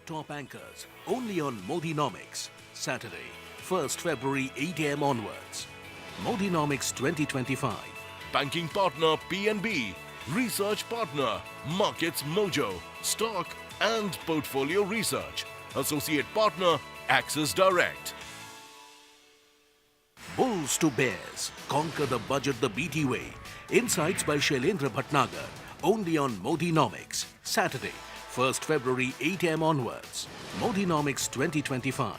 top anchors only on Modinomics, Saturday, 1st February 8 am onwards. Modinomics 2025. Banking partner PNB, research partner Markets Mojo, stock and portfolio research, associate partner Axis Direct. Bulls to Bears, conquer the budget the BT way. Insights by Shailendra Bhatnagar, only on Modinomics, Saturday, 1st February 8 am onwards. Modinomics 2025.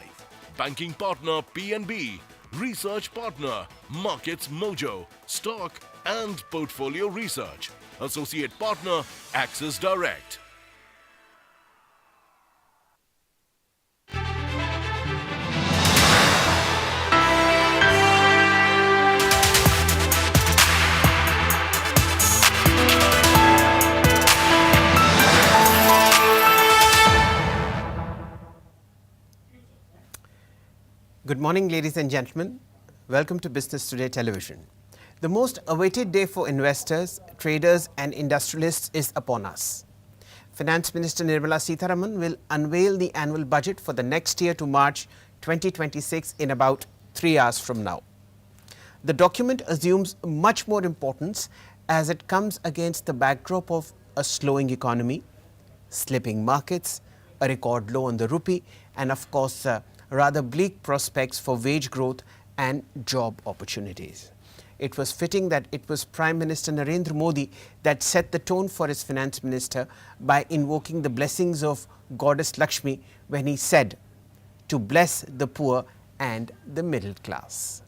Banking partner PNB, research partner Markets Mojo, stock and portfolio research, associate partner Axis Direct. Good morning, ladies and gentlemen. Welcome to Business Today Television. The most awaited day for investors, traders and industrialists is upon us. Finance Minister Nirmala Sitharaman will unveil the annual budget for the next year to March 2026 in about 3 hours from now. The document assumes much more importance as it comes against the backdrop of a slowing economy, slipping markets, a record low on the rupee and of course rather bleak prospects for wage growth and job opportunities. It was fitting that it was Prime Minister Narendra Modi that set the tone for his finance minister by invoking the blessings of Goddess Lakshmi when he said to bless the poor and the middle class.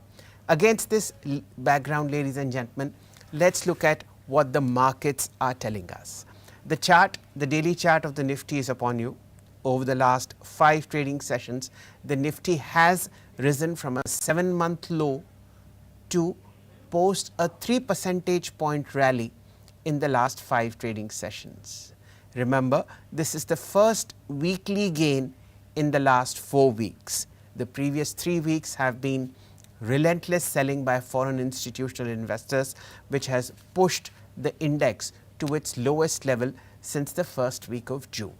Against this background, ladies and gentlemen, let's look at what the markets are telling us. The chart, the daily chart of the Nifty is upon you. Over the last 5 trading sessions, the Nifty has risen from a 7-month low to post a 3 percentage point rally in the last 5 trading sessions. Remember, this is the first weekly gain in the last 4 weeks. The previous 3 weeks have been relentless selling by foreign institutional investors, which has pushed the index to its lowest level since the first week of June.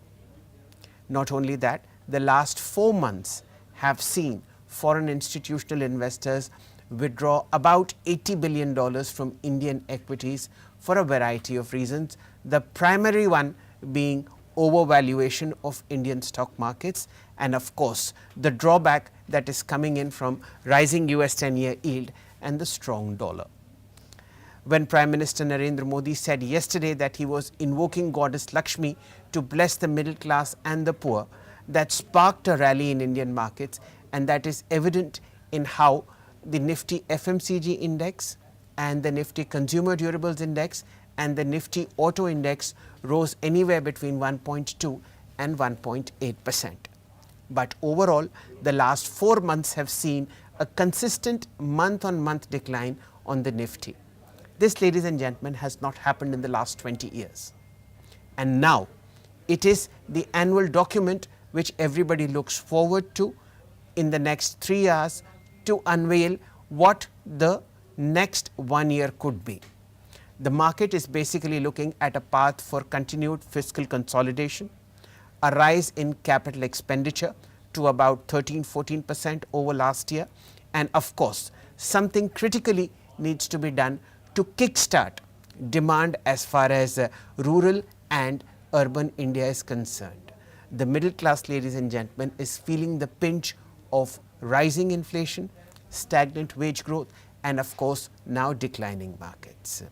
Not only that, the last 4 months have seen foreign institutional investors withdraw about $80 billion from Indian equities for a variety of reasons, the primary one being overvaluation of Indian stock markets and of course the drawback that is coming in from rising US 10-year yield and the strong dollar. When Prime Minister Narendra Modi said yesterday that he was invoking Goddess Lakshmi to bless the middle class and the poor, that sparked a rally in Indian markets, and that is evident in how the Nifty FMCG index and the Nifty Consumer Durables index and the Nifty Auto index rose anywhere between 1.2 and 1.8%. But overall, the last 4 months have seen a consistent month-on-month decline on the Nifty. This, ladies and gentlemen, has not happened in the last 20 years. And now, it is the annual document which everybody looks forward to in the next 3 hours to unveil what the next 1 year could be. The market is basically looking at a path for continued fiscal consolidation, a rise in capital expenditure to about 13-14% over last year, and of course, something critically needs to be done to kickstart demand as far as rural and urban India is concerned. The middle class, ladies and gentlemen, is feeling the pinch of rising inflation, stagnant wage growth and of course now declining markets.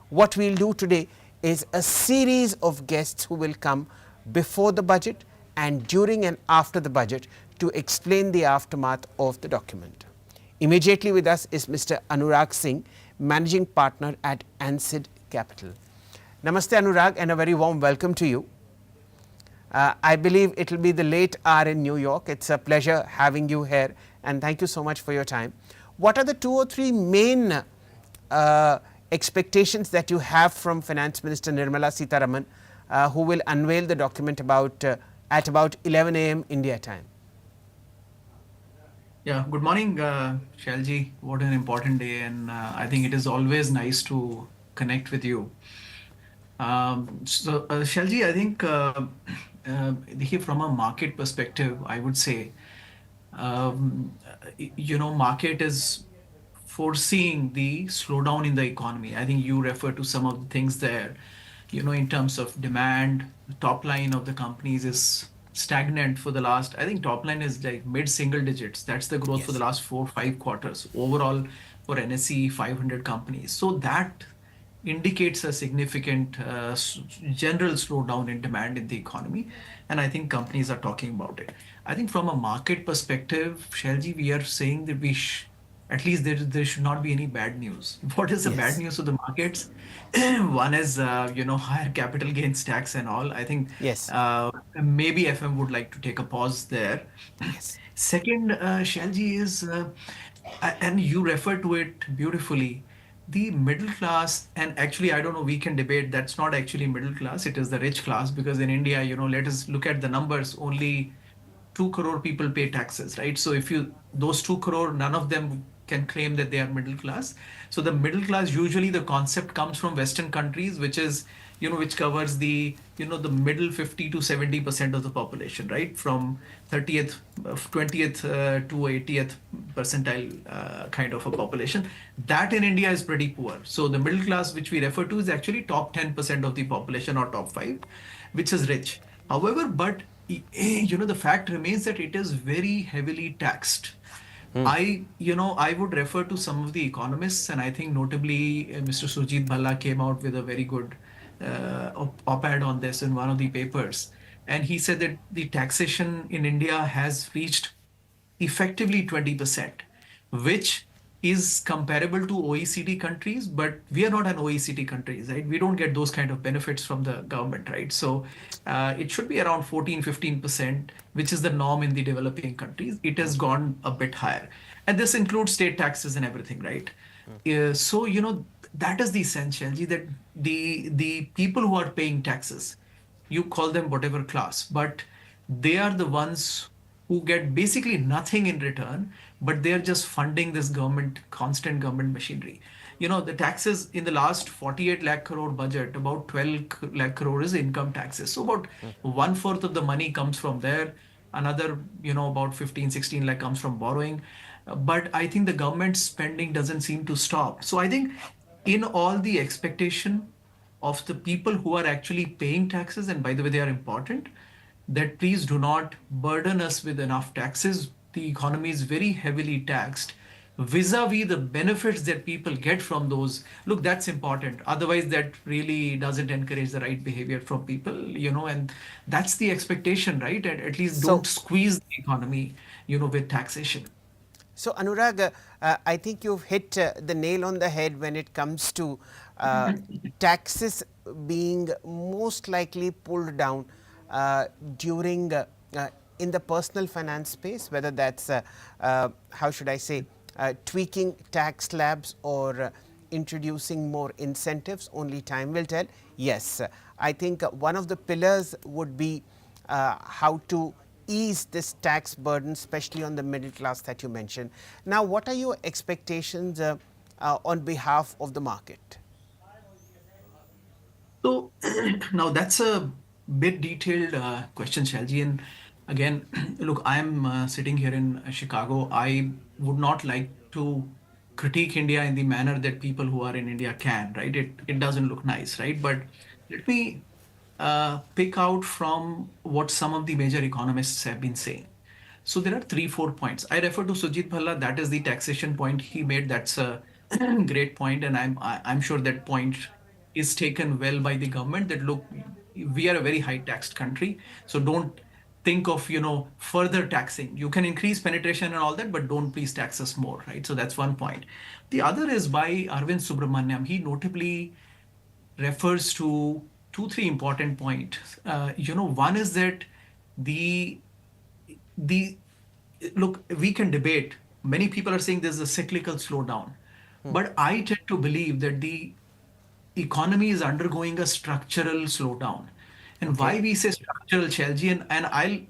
What we will do today is a series of guests who will come before the budget and during and after the budget to explain the aftermath of the document. Immediately with us is Mr. Anurag Singh, Managing Partner at Ansid Capital. Namaste Anurag and a very warm welcome to you. I believe it will be the late hour in New York. It's a pleasure having you here and thank you so much for your time. What are the 2 or 3 main expectations that you have from Finance Minister Nirmala Sitharaman who will unveil the document at about 11 am India time? Yeah, good morning, Shalji. What an important day, and I think it is always nice to connect with you. Shalji, I think from a market perspective, I would say, market is foreseeing the slowdown in the economy. I think you refer to some of the things there, in terms of demand, the top line of the companies is stagnant for the last, I think top line is like mid single digits. That's the growth for the Yes. last 4 5 quarters overall for NSE 500 companies. So that indicates a significant general slowdown in demand in the economy. And I think companies are talking about it. I think from a market perspective, Shelji, we are saying that at least there should not be any bad news. What is the bad Yes. news of the markets? One is, higher capital gains tax and all. I think Yes. maybe FM would like to take a pause there. Yes. Second, Shelji, is, and you refer to it beautifully, the middle class, and actually, I don't know, we can debate that's not actually middle class, it is the rich class, because in India, let us look at the numbers, only 2 crore people pay taxes, right? So if those 2 crore, none of them can claim that they are middle class. So the middle class, usually the concept comes from Western countries, which is, which covers the middle 50 to 70% of the population, right? From 30th, 20th to 80th percentile kind of a population. That in India is pretty poor. So the middle class, which we refer to, is actually top 10% of the population or top 5, which is rich. However, but the fact remains that it is very heavily taxed. I would refer to some of the economists, and I think notably Mr. Surjit Bhalla came out with a very good op-ed on this in one of the papers. And he said that the taxation in India has reached effectively 20%, which is comparable to OECD countries, but we are not an OECD countries, right? We don't get those kind of benefits from the government, right? So it should be around 14-15%, which is the norm in the developing countries. It has gone a bit higher. And this includes state taxes and everything, right? So, that is the essentiality, that the people who are paying taxes, you call them whatever class, but they are the ones who get basically nothing in return, but they're just funding this constant government machinery. The taxes in the last 48 lakh crore budget, about 12 lakh crore is income taxes. So about 1/4 of the money comes from there. Another, about 15-16 lakh comes from borrowing. But I think the government spending doesn't seem to stop. So I think in all the expectation of the people who are actually paying taxes, and by the way, they are important, that please do not burden us with enough taxes. The economy is very heavily taxed vis-a-vis the benefits that people get from those. Look, that's important. Otherwise, that really doesn't encourage the right behavior from people, and that's the expectation, right? At least don't So, squeeze the economy, with taxation. So, Anurag, I think you've hit the nail on the head when it comes to taxes being most likely pulled down during in the personal finance space, whether that's how should I say, tweaking tax slabs or introducing more incentives. Only time will tell. Yes, I think one of the pillars would be how to ease this tax burden, especially on the middle class that you mentioned. Now, what are your expectations on behalf of the market? So now that's a bit detailed question, Shalji. And again, look, I'm sitting here in Chicago. I would not like to critique India in the manner that people who are in India can, right? It doesn't look nice, right? But let me pick out from what some of the major economists have been saying. So there are 3-4 points. I refer to Sujit Bhalla. That is the taxation point he made. That's a great point, and I'm sure that point is taken well by the government. That look, we are a very high taxed country, so don't think of further taxing. You can increase penetration and all that, but don't please tax us more, right? So that's one point. The other is by Arvind Subramaniam. He notably refers to 2-3 important points. One is that the the look, we can debate. Many people are saying there's a cyclical slowdown, but I tend to believe that the economy is undergoing a structural slowdown. And why Okay. we say structural, Shelji, and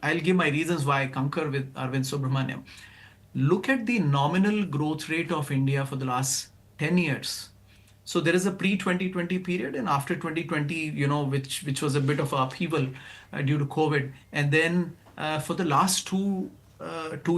I'll give my reasons why I concur with Arvind Subramaniam. Look at the nominal growth rate of India for the last 10 years. So there is a pre-2020 period and after 2020, which was a bit of upheaval due to COVID. And then for the last 2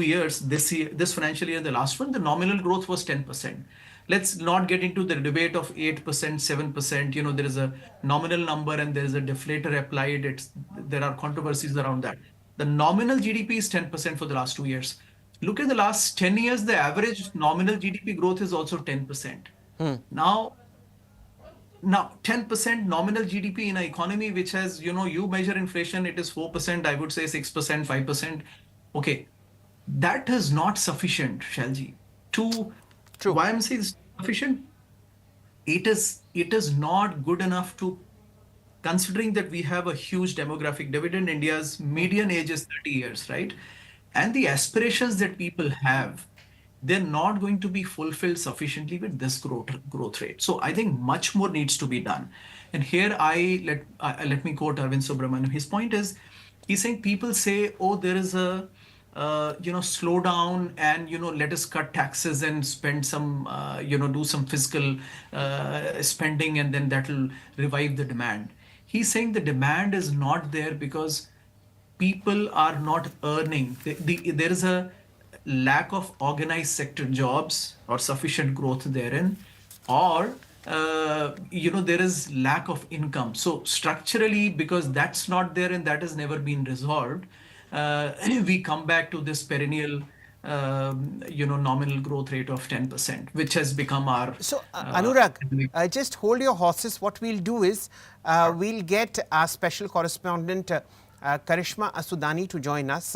years, this financial year, the last one, the nominal growth was 10%. Let's not get into the debate of 8%, 7%. There is a nominal number and there is a deflator applied. There are controversies around that. The nominal GDP is 10% for the last 2 years. Look at the last 10 years, the average nominal GDP growth is also 10%. Now 10% nominal GDP in an economy which has, you measure inflation, it is 4%, I would say 6%, 5%. Okay, that is not sufficient, Shalji. True. Why I'm saying it's sufficient? It is not good enough to, considering that we have a huge demographic dividend. India's median age is 30 years, right? And the aspirations that people have, they're not going to be fulfilled sufficiently with this growth rate. So I think much more needs to be done. And here let me quote Arvind Subramanian. His point is, he's saying people say, oh, there is a slowdown and let us cut taxes and spend some do some fiscal spending and then that will revive the demand. He's saying the demand is not there because people are not earning. There is a lack of organized sector jobs or sufficient growth therein, or there is lack of income. So structurally, because that's not there and that has never been resolved, we come back to this perennial nominal growth rate of 10%, which has become our... So, Anurag, just hold your horses. What we'll do is, we'll get our special correspondent, Karishma Asudani, to join us.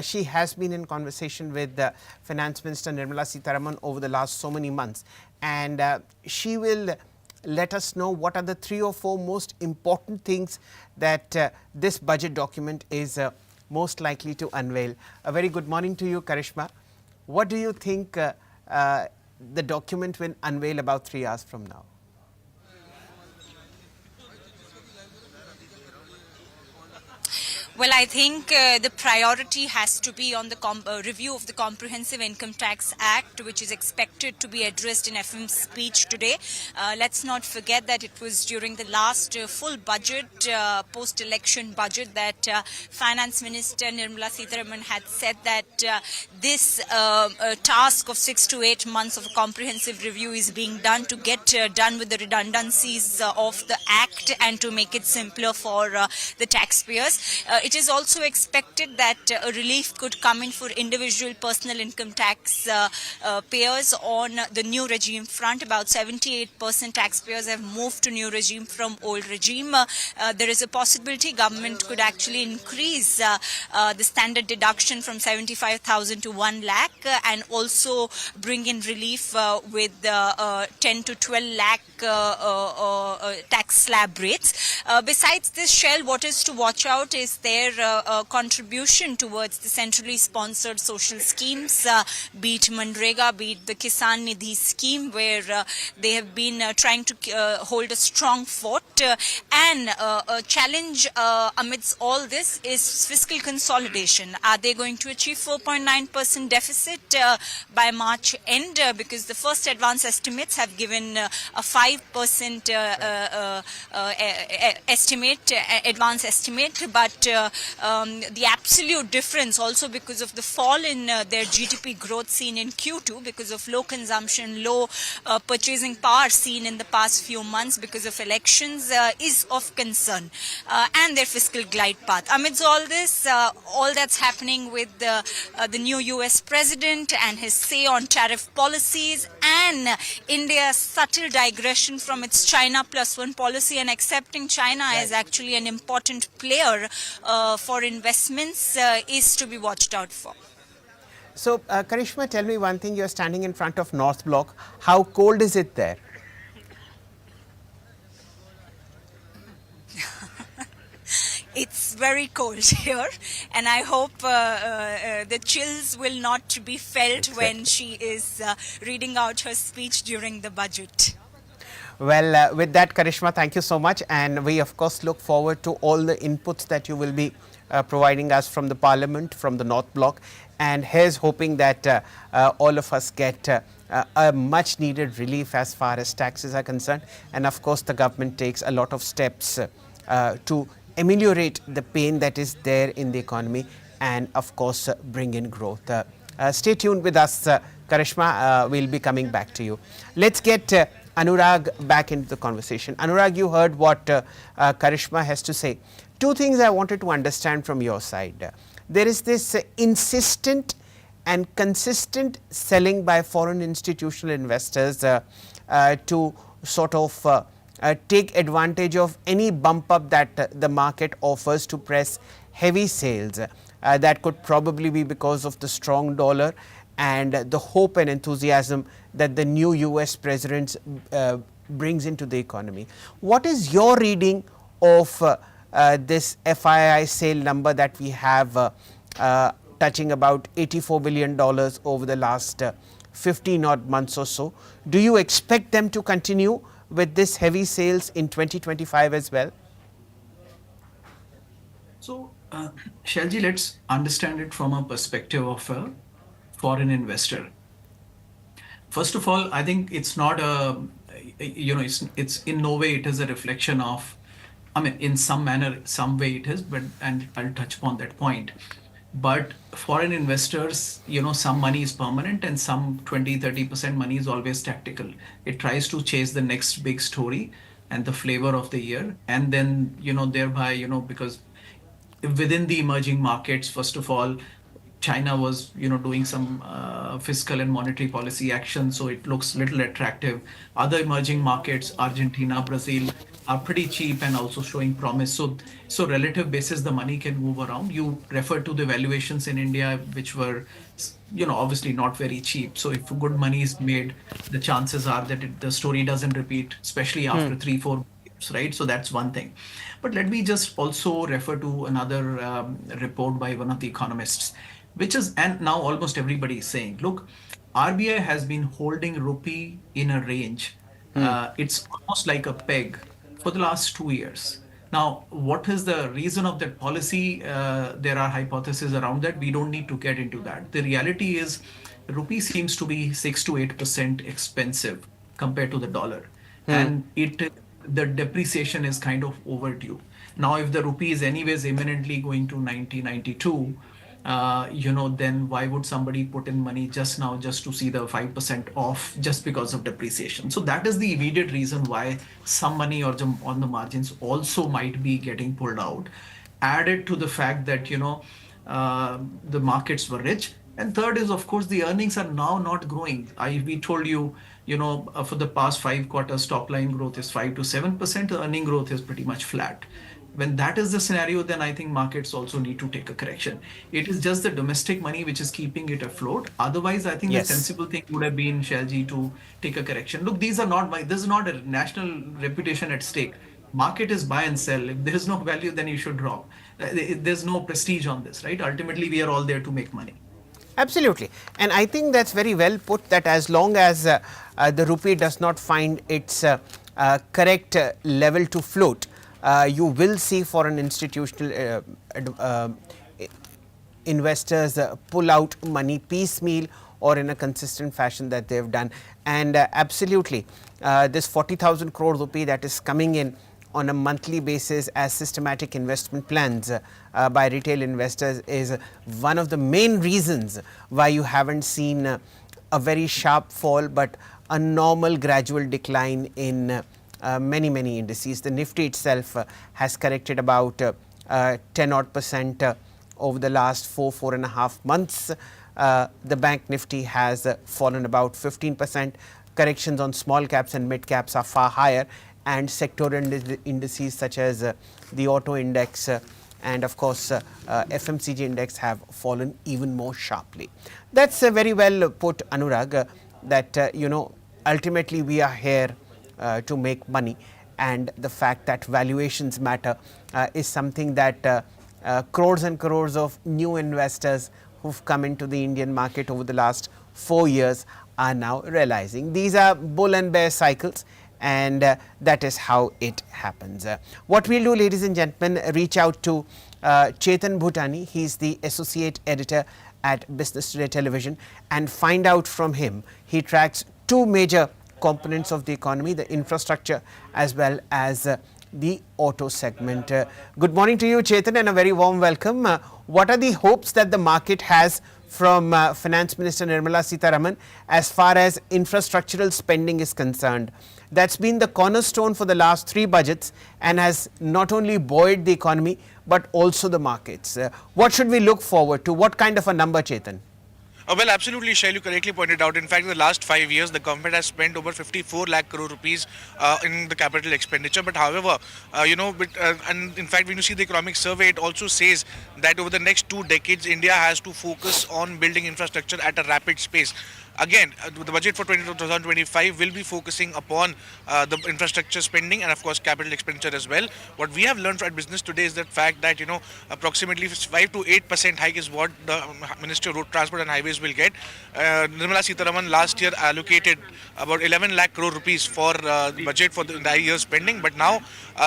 She has been in conversation with Finance Minister Nirmala Sitharaman over the last so many months, and she will let us know what are the 3 or 4 most important things that this budget document is most likely to unveil. A very good morning to you, Karishma. What do you think the document will unveil about 3 hours from now? Well, I think the priority has to be on the review of the Comprehensive Income Tax Act, which is expected to be addressed in FM's speech today. Let's not forget that it was during the last full budget, post-election budget, that Finance Minister Nirmala Sitharaman had said that this task of 6 to 8 months of a comprehensive review is being done to get done with the redundancies of the Act and to make it simpler for the taxpayers. It is also expected that a relief could come in for individual personal income tax payers on the new regime front. About 78% taxpayers have moved to new regime from old regime. There is a possibility government could actually increase the standard deduction from 75,000 to 1 lakh and also bring in relief with 10 to 12 lakh tax slab rates. Besides this, Shell, what is to watch out is their contribution towards the centrally sponsored social schemes, be it Manrega, be it the Kisan Nidhi scheme, where they have been trying to hold a strong fort. And a challenge amidst all this is fiscal consolidation. Are they going to achieve 4.9% deficit by March end? Because the first advance estimates have given a 5% advance estimate, but the absolute difference, also because of the fall in their GDP growth seen in Q2, because of low consumption, low purchasing power seen in the past few months because of elections, is of concern, and their fiscal glide path. Amidst all this, all that's happening with the new US president and his say on tariff policies, and India's subtle digression from its China +1 policy and accepting China as actually an important player for investments, is to be watched out for. So, Karishma, tell me one thing. You're standing in front of North Block. How cold is it there? It's very cold here, and I hope the chills will not be felt when she is reading out her speech during the budget. Well, with that, Karishma, thank you so much. And we, of course, look forward to all the inputs that you will be providing us from the Parliament, from the North Block, and here's hoping that all of us get a much needed relief as far as taxes are concerned, and of course the government takes a lot of steps to ameliorate the pain that is there in the economy and of course bring in growth. Stay tuned with us, Karishma, we'll be coming back to you. Let's get Anurag back into the conversation. Anurag, you heard what Karishma has to say. Two things I wanted to understand from your side. There is this insistent and consistent selling by foreign institutional investors to sort of take advantage of any bump up that the market offers to press heavy sales. That could probably be because of the strong dollar and the hope and enthusiasm that the new US president brings into the economy. What is your reading of this FII sale number that we have touching about $84 billion over the last 15 odd months or so? Do you expect them to continue with this heavy sales in 2025 as well? So, Shalji, let's understand it from a perspective of a foreign investor. First of all, I think it's not it's in no way it is a reflection of, I mean, in some manner, some way it is, but, and I'll touch upon that point. But foreign investors, some money is permanent and some 20-30% money is always tactical. It tries to chase the next big story and the flavor of the year. And then, thereby, because within the emerging markets, first of all, China was, doing some fiscal and monetary policy action, so it looks little attractive. Other emerging markets, Argentina, Brazil, are pretty cheap and also showing promise. So relative basis, the money can move around. You refer to the valuations in India, which were, obviously not very cheap. So if good money is made, the chances are that the story doesn't repeat, especially after 3-4 years, right? So that's one thing. But let me just also refer to another report by one of the economists, which is, and now almost everybody is saying, look, RBI has been holding rupee in a range. It's almost like a peg for the last 2 years. Now, what is the reason of that policy? There are hypotheses around that. We don't need to get into that. The reality is, rupee seems to be 6 to 8% expensive compared to the dollar. And the depreciation is kind of overdue. Now, if the rupee is anyways imminently going to 90, 92, then why would somebody put in money just now just to see the 5% off just because of depreciation? So that is the immediate reason why some money or on the margins also might be getting pulled out. Added to the fact that, the markets were rich. And third is, of course, the earnings are now not growing. We told you, for the past 5 quarters, top line growth is 5 to 7%. The earning growth is pretty much flat. When that is the scenario, then I think markets also need to take a correction. It is just the domestic money which is keeping it afloat. Otherwise, I think the sensible thing would have been, Shalji, to take a correction. Look, this is not a national reputation at stake. Market is buy and sell. If there is no value, then you should drop. There's no prestige on this, right? Ultimately, we are all there to make money. Absolutely. And I think that's very well put, that as long as the rupee does not find its correct level to float, you will see foreign institutional investors pull out money piecemeal or in a consistent fashion that they have done. And absolutely, this 40,000 crore rupee that is coming in on a monthly basis as systematic investment plans by retail investors is one of the main reasons why you haven't seen a very sharp fall, but a normal gradual decline in many indices. The Nifty itself has corrected about 10 odd percent over the last 4.5 months. The bank Nifty has fallen about 15%. Corrections on small caps and mid caps are far higher, and sectoral indices such as the auto index and of course FMCG index have fallen even more sharply. That's very well put, Anurag, that ultimately we are here to make money, and the fact that valuations matter is something that crores and crores of new investors who've come into the Indian market over the last 4 years are now realizing. These are bull and bear cycles, and that is how it happens. What we'll do, ladies and gentlemen, reach out to Chetan Bhutani. He's the associate editor at Business Today Television, and find out from him. He tracks two major components of the economy, the infrastructure as well as the auto segment. Good morning to you, Chetan, and a very warm welcome. What are the hopes that the market has from Finance Minister Nirmala Sitharaman as far as infrastructural spending is concerned? That's been the cornerstone for the last three budgets and has not only buoyed the economy but also the markets. What should we look forward to? What kind of a number, Chetan? Well, absolutely, Shail, you correctly pointed out. In fact, in the last 5 years, the government has spent over 54 lakh crore rupees in the capital expenditure. But however, and in fact, when you see the economic survey, it also says that over the next 2 decades, India has to focus on building infrastructure at a rapid pace. Again, the budget for 2025 will be focusing upon the infrastructure spending and of course capital expenditure as well. What we have learned at Business Today is the fact that approximately 5 to 8% hike is what the Ministry of Road Transport and Highways will get. Nirmala Sitharaman last year allocated about 11 lakh crore rupees for the budget for the entire year spending, but now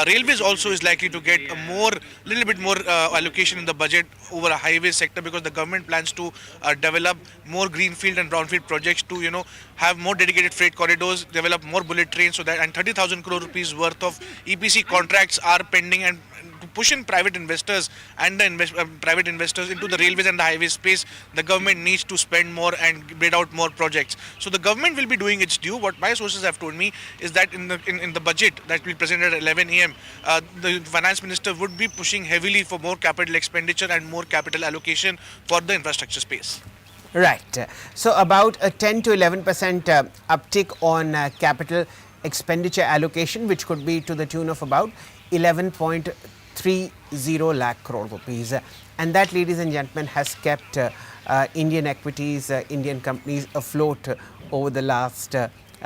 Railways also is likely to get a little bit more allocation in the budget over a highway sector, because the government plans to develop more greenfield and brownfield projects to have more dedicated freight corridors, develop more bullet trains, so that, and 30,000 crore rupees worth of EPC contracts are pending, and to push in private investors and the private investors into the railways and the highway space, the government needs to spend more and bid out more projects. So the government will be doing its due. What my sources have told me is that in the budget that will be presented at 11 a.m., the finance minister would be pushing heavily for more capital expenditure and more capital allocation for the infrastructure space. Right. So about a 10 to 11% uptick on capital expenditure allocation, which could be to the tune of about 11.30 lakh crore rupees. And that, ladies and gentlemen, has kept Indian equities, Indian companies afloat over the last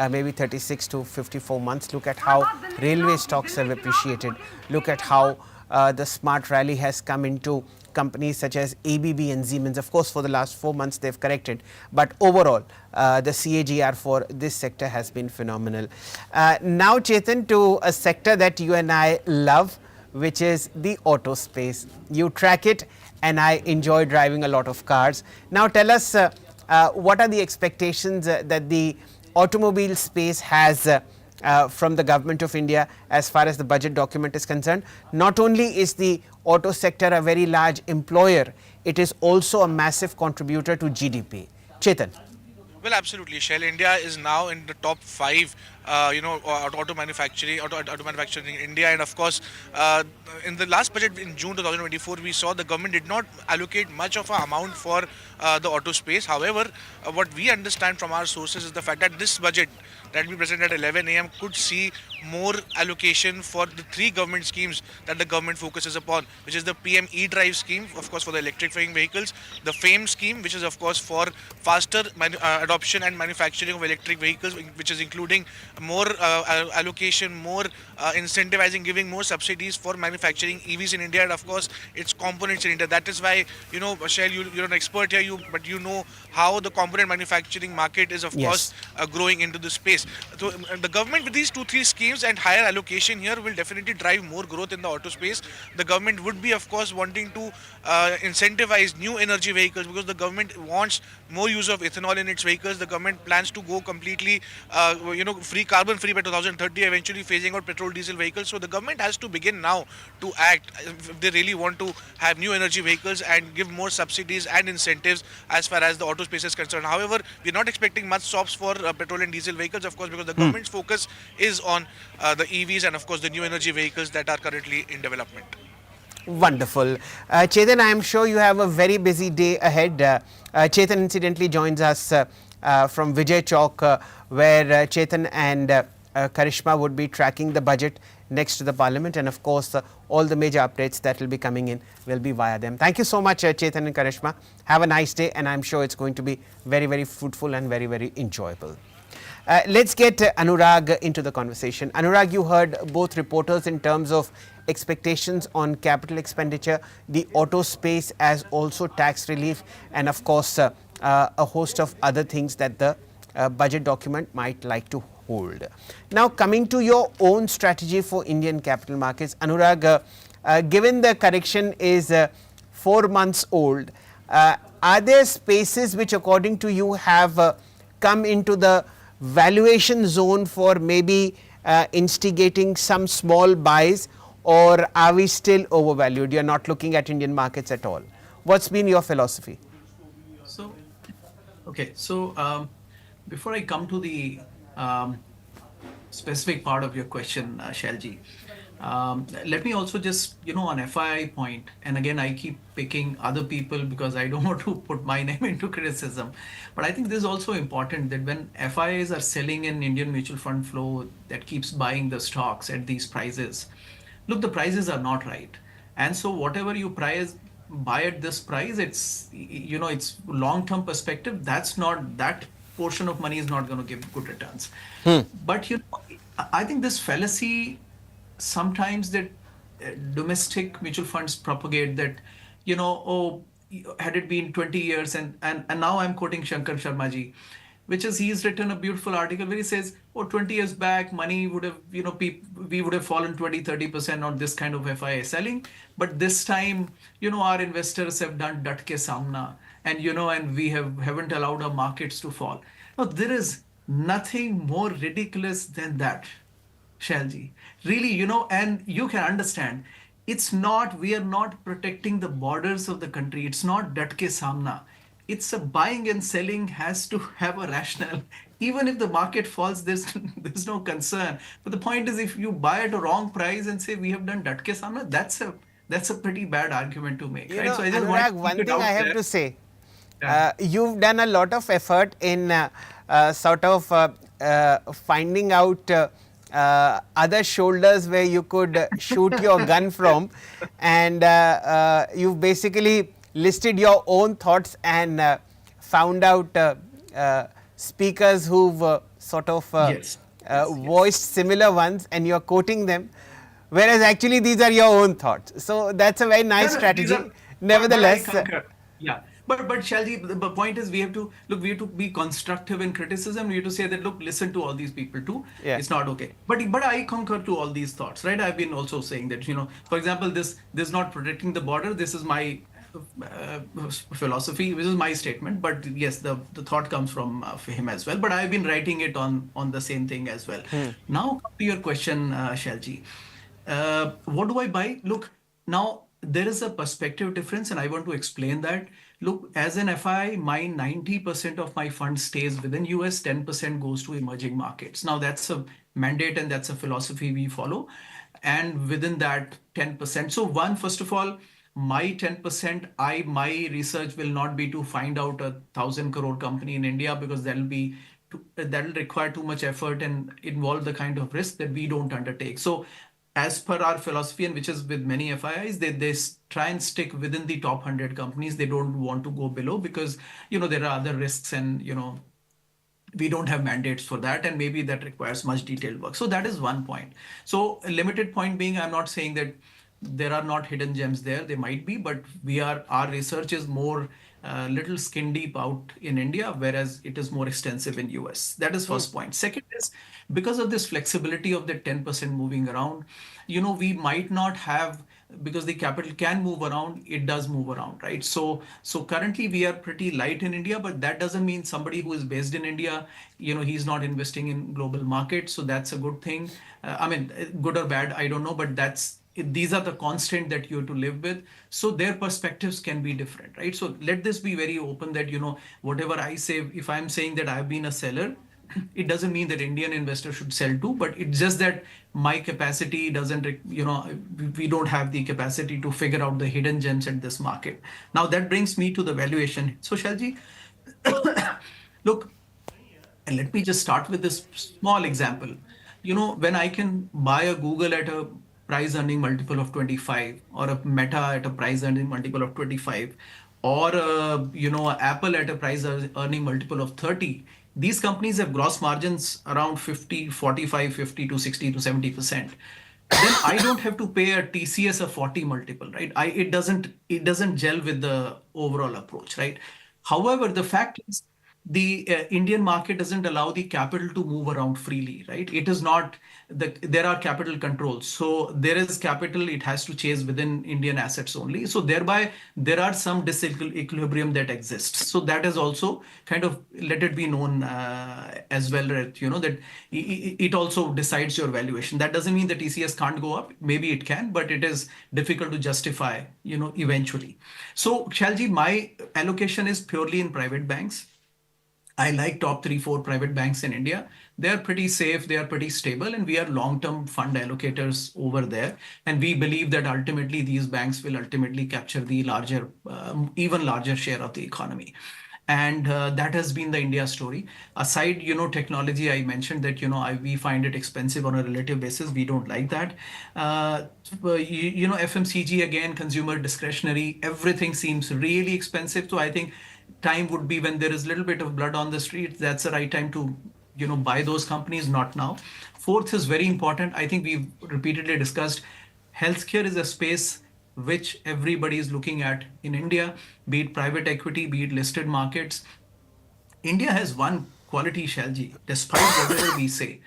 maybe 36 to 54 months. Look at how railway stocks have appreciated. Look at how the smart rally has come into companies such as ABB and Siemens. Of course, for the last 4 months they've corrected, but overall the CAGR for this sector has been phenomenal. Now, Chetan, to a sector that you and I love, which is the auto space. You track it, and I enjoy driving a lot of cars. Now tell us, what are the expectations that the automobile space has from the government of India as far as the budget document is concerned? Not only is the auto sector a very large employer, it is also a massive contributor to GDP. Chetan. Well, absolutely, Shell. India is now in the top 5, auto manufacturing in India, and of course, in the last budget in June 2024, we saw the government did not allocate much of an amount for the auto space. However, what we understand from our sources is the fact that this budget that will be presented at 11 a.m. could see more allocation for the 3 government schemes that the government focuses upon, which is the PM E-Drive scheme, of course, for the electrifying vehicles, the FAME scheme, which is of course for faster adoption and manufacturing of electric vehicles, which is including more allocation, more incentivizing, giving more subsidies for manufacturing EVs in India, and of course its components in India. That is why, Shell, you're an expert here, but you know how the component manufacturing market is of course growing into the space. So the government with these 2-3 schemes and higher allocation here will definitely drive more growth in the auto space. The government would be of course wanting to incentivize new energy vehicles, because the government wants more use of ethanol in its vehicles. The government plans to go completely carbon free by 2030, eventually phasing out petrol diesel vehicles. So the government has to begin now to act if they really want to have new energy vehicles and give more subsidies and incentives as far as the auto space is concerned. However, we're not expecting much stops for petrol and diesel vehicles, of course, because the government's focus is on the EVs and of course the new energy vehicles that are currently in development. Wonderful. Chetan, I am sure you have a very busy day ahead. Chetan incidentally joins us from Vijay Chowk, where Chetan and Karishma would be tracking the budget next to the parliament, and of course all the major updates that will be coming in will be via them. Thank you so much, Chetan and Karishma. Have a nice day, and I'm sure it's going to be very, very fruitful and very, very enjoyable. Let's get Anurag into the conversation. Anurag, you heard both reporters in terms of expectations on capital expenditure, the auto space, as also tax relief, and of course a host of other things that the budget document might like to hold. Now, coming to your own strategy for Indian capital markets, Anurag, given the correction is 4 months old, are there spaces which according to you have come into the valuation zone for maybe instigating some small buys, or are we still overvalued? You are not looking at Indian markets at all. What's been your philosophy? So, okay, so before I come to the specific part of your question, Shalji, let me also just, on FII point, and again, I keep picking other people because I don't want to put my name into criticism. But I think this is also important that when FIIs are selling an Indian mutual fund flow that keeps buying the stocks at these prices, look, the prices are not right. And so whatever you buy at this price, it's, it's long-term perspective. That's not, that portion of money is not going to give good returns. But, I think this fallacy sometimes that domestic mutual funds propagate that, oh, had it been 20 years, and now I'm quoting Shankar Sharma ji, which is he's written a beautiful article where he says, oh, 20 years back, money would have, we would have fallen 20-30% on this kind of FII selling. But this time, our investors have done dat ke samna, and, and we haven't allowed our markets to fall. Now, there is nothing more ridiculous than that, Shalji. Really, and you can understand, we are not protecting the borders of the country. It's not dat ke samna. It's a buying and selling has to have a rationale. Even if the market falls, there's no concern. But the point is, if you buy at a wrong price and say we have done dat ke samna, that's a pretty bad argument to make. Right? So I just Anurag, one thing I have to say, Yeah. You've done a lot of effort in sort of finding out other shoulders where you could shoot your gun from, and you've basically listed your own thoughts and found out speakers who've sort of Yes. voiced similar ones, and you're quoting them, whereas actually these are your own thoughts. So that's a very nice strategy. Nevertheless, yeah. But Shalji, the point is we have to be constructive in criticism. We have to say that, look, listen to all these people too. Yeah. It's not okay. But I concur to all these thoughts, right? I've been also saying that, for example, this not protecting the border. This is my philosophy. This is my statement. But yes, the thought comes from him as well. But I've been writing it on the same thing as well. Now to your question, Shalji. What do I buy? Look, now there is a perspective difference, and I want to explain that. Look, as an FI, my 90% of my fund stays within US, 10% goes to emerging markets. Now that's a mandate and that's a philosophy we follow. And within that 10%. So first of all, my 10%, my research will not be to find out 1,000 crore company in India, because that'll require too much effort and involve the kind of risk that we don't undertake. So as per our philosophy, and which is with many FIIs, they try and stick within the top 100 companies. They don't want to go below because, there are other risks, and, we don't have mandates for that, and maybe that requires much detailed work. So that is one point. So a limited point being, I'm not saying that there are not hidden gems there. They might be, but our research is more little skin deep out in India, whereas it is more extensive in US. That is first point. Second is, because of this flexibility of the 10% moving around, we might not have, because the capital can move around, it does move around, right? So currently we are pretty light in India, but that doesn't mean somebody who is based in India, he's not investing in global markets. So that's a good thing. I mean, good or bad, I don't know, but these are the constant that you have to live with. So their perspectives can be different, right? So let this be very open that, whatever I say, if I'm saying that I've been a seller, it doesn't mean that Indian investors should sell too, but it's just that my capacity doesn't, we don't have the capacity to figure out the hidden gems at this market. Now that brings me to the valuation. So Shalji, look, and let me just start with this small example. When I can buy a Google at a price earning multiple of 25, or a Meta at a price earning multiple of 25, or Apple at a price earning multiple of 30, these companies have gross margins around 45, 50 to 60 to 70%. Then I don't have to pay a TCS of 40 multiple, right? It doesn't gel with the overall approach, right? However, the fact is, the Indian market doesn't allow the capital to move around freely, right? It is not there are capital controls. So there is capital, it has to chase within Indian assets only. So thereby there are some disequilibrium that exists. So that is also kind of let it be known as well, that, that it also decides your valuation. That doesn't mean that TCS can't go up. Maybe it can, but it is difficult to justify, eventually. So Shalji, my allocation is purely in private banks. I like top 3, 4 private banks in India. They are pretty safe, they are pretty stable, and we are long-term fund allocators over there. And we believe that ultimately these banks will ultimately capture the even larger share of the economy. And that has been the India story. Aside, technology, I mentioned that, we find it expensive on a relative basis. We don't like that. FMCG, again, consumer discretionary, everything seems really expensive. So I think time would be when there is a little bit of blood on the street. That's the right time to, buy those companies, not now. Fourth is very important. I think we've repeatedly discussed healthcare is a space which everybody is looking at in India, be it private equity, be it listed markets. India has one quality, Shalji, despite whatever we say.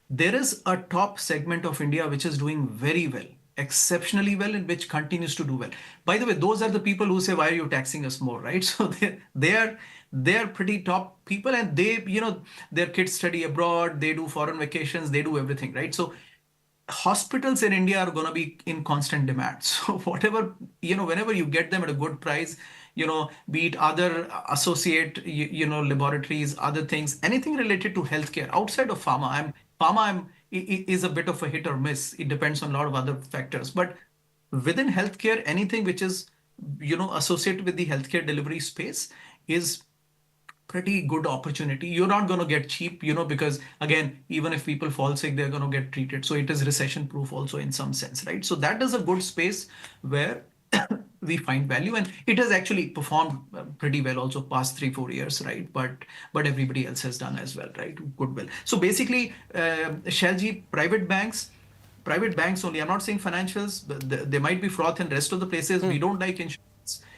There is a top segment of India which is doing very well, exceptionally well, and which continues to do well. By the way, those are the people who say, why are you taxing us more, right? So they're pretty top people, and their kids study abroad, they do foreign vacations, they do everything, right? So hospitals in India are going to be in constant demand. So whatever, whenever you get them at a good price, be it other associate, laboratories, other things, anything related to healthcare outside of pharma is a bit of a hit or miss. It depends on a lot of other factors. But within healthcare, anything which is, associated with the healthcare delivery space is pretty good opportunity. You're not going to get cheap, because again, even if people fall sick, they're going to get treated. So it is recession proof also in some sense, right? So that is a good space where we find value, and it has actually performed pretty well also past 3, 4 years, right? But everybody else has done as well, right? Good well. So basically, Shalji, private banks only. I'm not saying financials. There might be froth in rest of the places. We don't like insurance.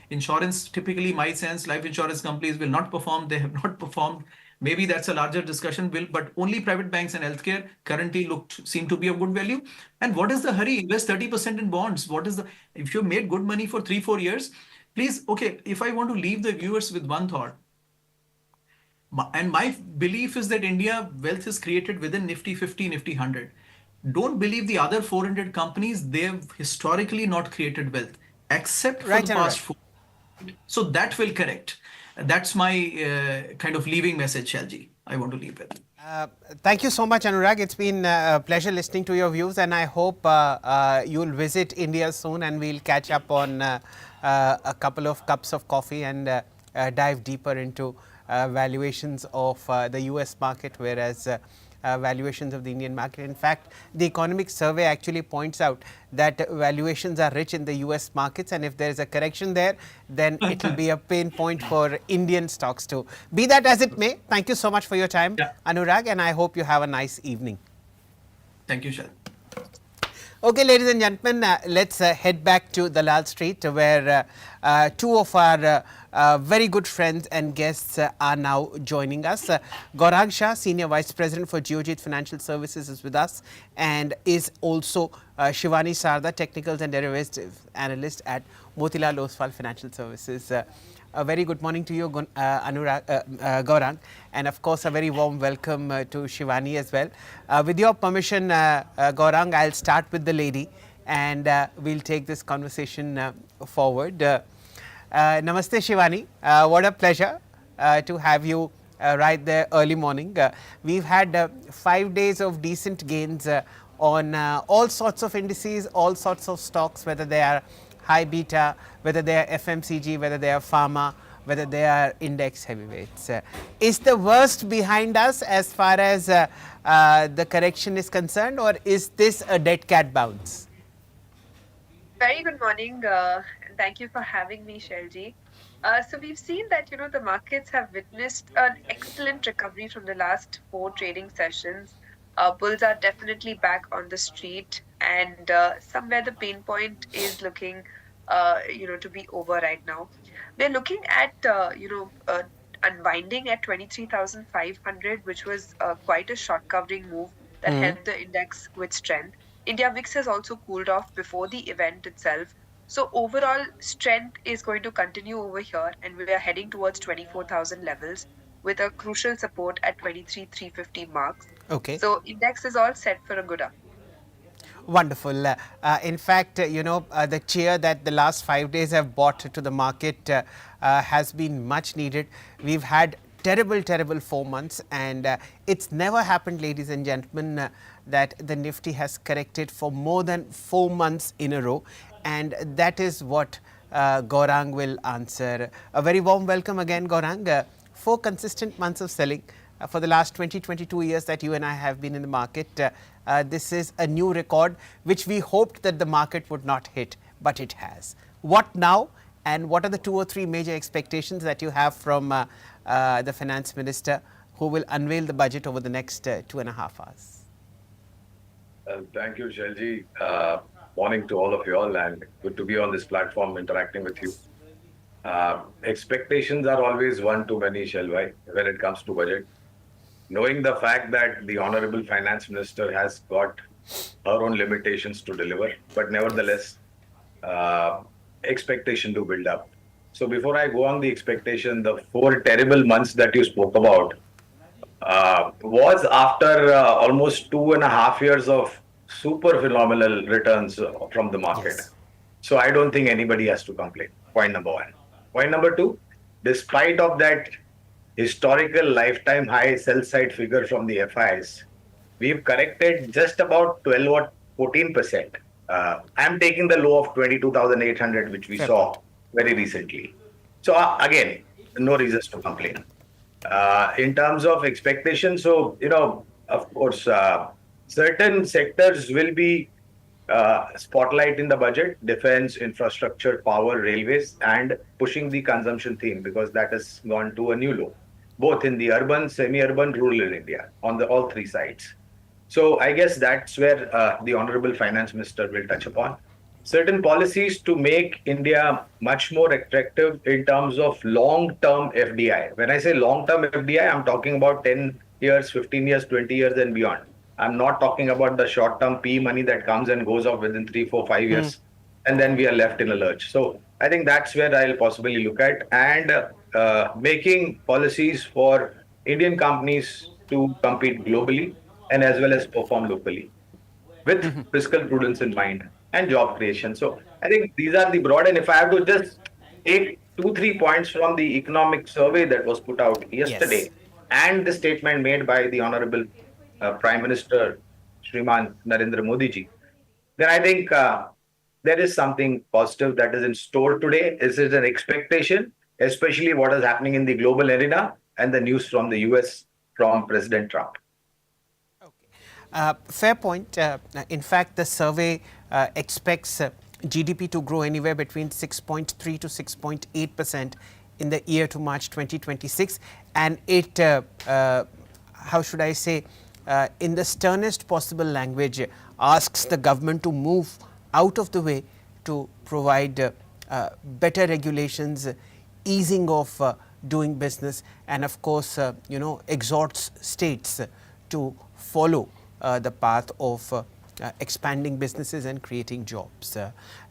Insurance, typically, my sense, life insurance companies will not perform. They have not performed. Maybe that's a larger discussion, Bill, but only private banks and healthcare currently seem to be of good value. And what is the hurry? Invest 30% in bonds. If you made good money for 3, 4 years, please, okay, if I want to leave the viewers with one thought, and my belief is that India wealth is created within Nifty 50, Nifty 100. Don't believe the other 400 companies. They've historically not created wealth, except for the past 4. So that will correct. That's my kind of leaving message, Shalji, I want to leave with. Thank you so much, Anurag. It's been a pleasure listening to your views, and I hope you'll visit India soon, and we'll catch up on a couple of cups of coffee and dive deeper into valuations of the US market, whereas valuations of the Indian market. In fact, the economic survey actually points out that valuations are rich in the US markets, and if there is a correction there, then it will be a pain point for Indian stocks too. Be that as it may, thank you so much for your time, Anurag, and I hope you have a nice evening. Thank you, Shah. Okay, ladies and gentlemen, let's head back to the Lal Street, where two of our very good friends and guests are now joining us. Gaurang Shah, Senior Vice President for Geojit Financial Services, is with us, and is also Shivani Sarda, Technicals and Derivatives Analyst at Motilal Oswal Financial Services. A very good morning to you, Gaurang, and of course a very warm welcome to Shivani as well. With your permission, Gaurang, I'll start with the lady, and we'll take this conversation forward. Namaste, Shivani. What a pleasure to have you right there early morning. We've had 5 days of decent gains on all sorts of indices, all sorts of stocks, whether they are high beta, whether they are FMCG, whether they are pharma, whether they are index heavyweights. Is the worst behind us as far as the correction is concerned, or is this a dead cat bounce? Very good morning, and thank you for having me, Shelji. So we've seen that, the markets have witnessed an excellent recovery from the last 4 trading sessions. Bulls are definitely back on the street, and somewhere the pain point is looking, to be over right now. We're looking at, unwinding at 23,500, which was quite a short covering move that helped the index with strength. India VIX has also cooled off before the event itself. So overall, strength is going to continue over here, and we are heading towards 24,000 levels with a crucial support at 23,350 marks. Okay. So index is all set for a good up. Wonderful. In fact, the cheer that the last 5 days have brought to the market has been much needed. We've had terrible 4 months, and it's never happened, ladies and gentlemen, that the Nifty has corrected for more than 4 months in a row, and that is what Gaurang will answer. A very warm welcome again, Gaurang. 4 consistent months of selling. For the last 22 years that you and I have been in the market, this is a new record which we hoped that the market would not hit, but it has. What now, and what are the 2 or 3 major expectations that you have from the Finance Minister, who will unveil the budget over the next 2.5 hours? Thank you, Shelji. Morning to all of you all, and good to be on this platform interacting with you. Expectations are always one too many, Shelvi, when it comes to budget. Knowing the fact that the Honorable Finance Minister has got her own limitations to deliver, but nevertheless, expectation to build up. So before I go on the expectation, the 4 terrible months that you spoke about was after almost 2.5 years of super phenomenal returns from the market. Yes. So I don't think anybody has to complain. Point number 1. Point number 2, despite of that historical lifetime high sell side figure from the FIs, we've corrected just about 12 or 14%. I'm taking the low of 22,800, which we saw very recently. So again, no reasons to complain. In terms of expectations, so, of course, certain sectors will be spotlight in the budget: defense, infrastructure, power, railways, and pushing the consumption theme, because that has gone to a new low, both in the urban, semi-urban, rural India, on all 3 sides. So I guess that's where the Honorable Finance Minister will touch upon certain policies to make India much more attractive in terms of long-term FDI. When I say long-term FDI, I'm talking about 10 years, 15 years, 20 years and beyond. I'm not talking about the short-term P money that comes and goes off within 3, 4, 5 years, and then we are left in a lurch. So I think that's where I'll possibly look at, and making policies for Indian companies to compete globally and as well as perform locally, with fiscal prudence in mind and job creation. So I think these are the broad, and if I have to just take 2, 3 points from the economic survey that was put out yesterday, and the statement made by the Honorable Prime Minister Shriman Narendra Modi ji, then I think there is something positive that is in store today. This is an expectation, especially what is happening in the global arena and the news from the US from President Trump. Fair point. In fact, the survey expects GDP to grow anywhere between 6.3 to 6.8% in the year to March 2026, and it, how should I say, in the sternest possible language, asks the government to move out of the way to provide better regulations, easing of doing business, and of course, exhorts states to follow the path of expanding businesses and creating jobs.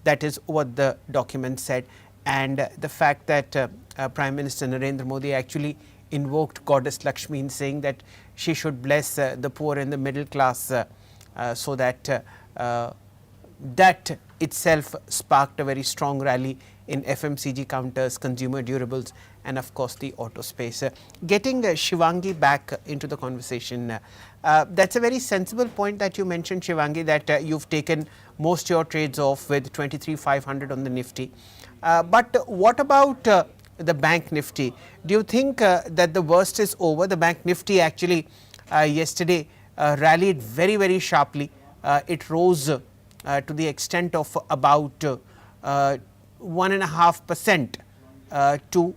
That is what the document said, and the fact that Prime Minister Narendra Modi actually invoked Goddess Lakshmi in saying that she should bless the poor and the middle class, so that that itself sparked a very strong rally in FMCG counters, consumer durables, and of course the auto space. Getting Shivangi back into the conversation, that's a very sensible point that you mentioned, Shivangi, that you've taken most your trades off with 23,500 on the Nifty. But what about the Bank Nifty? Do you think that the worst is over? The Bank Nifty actually yesterday rallied very, very sharply. It rose to the extent of about 1.5% to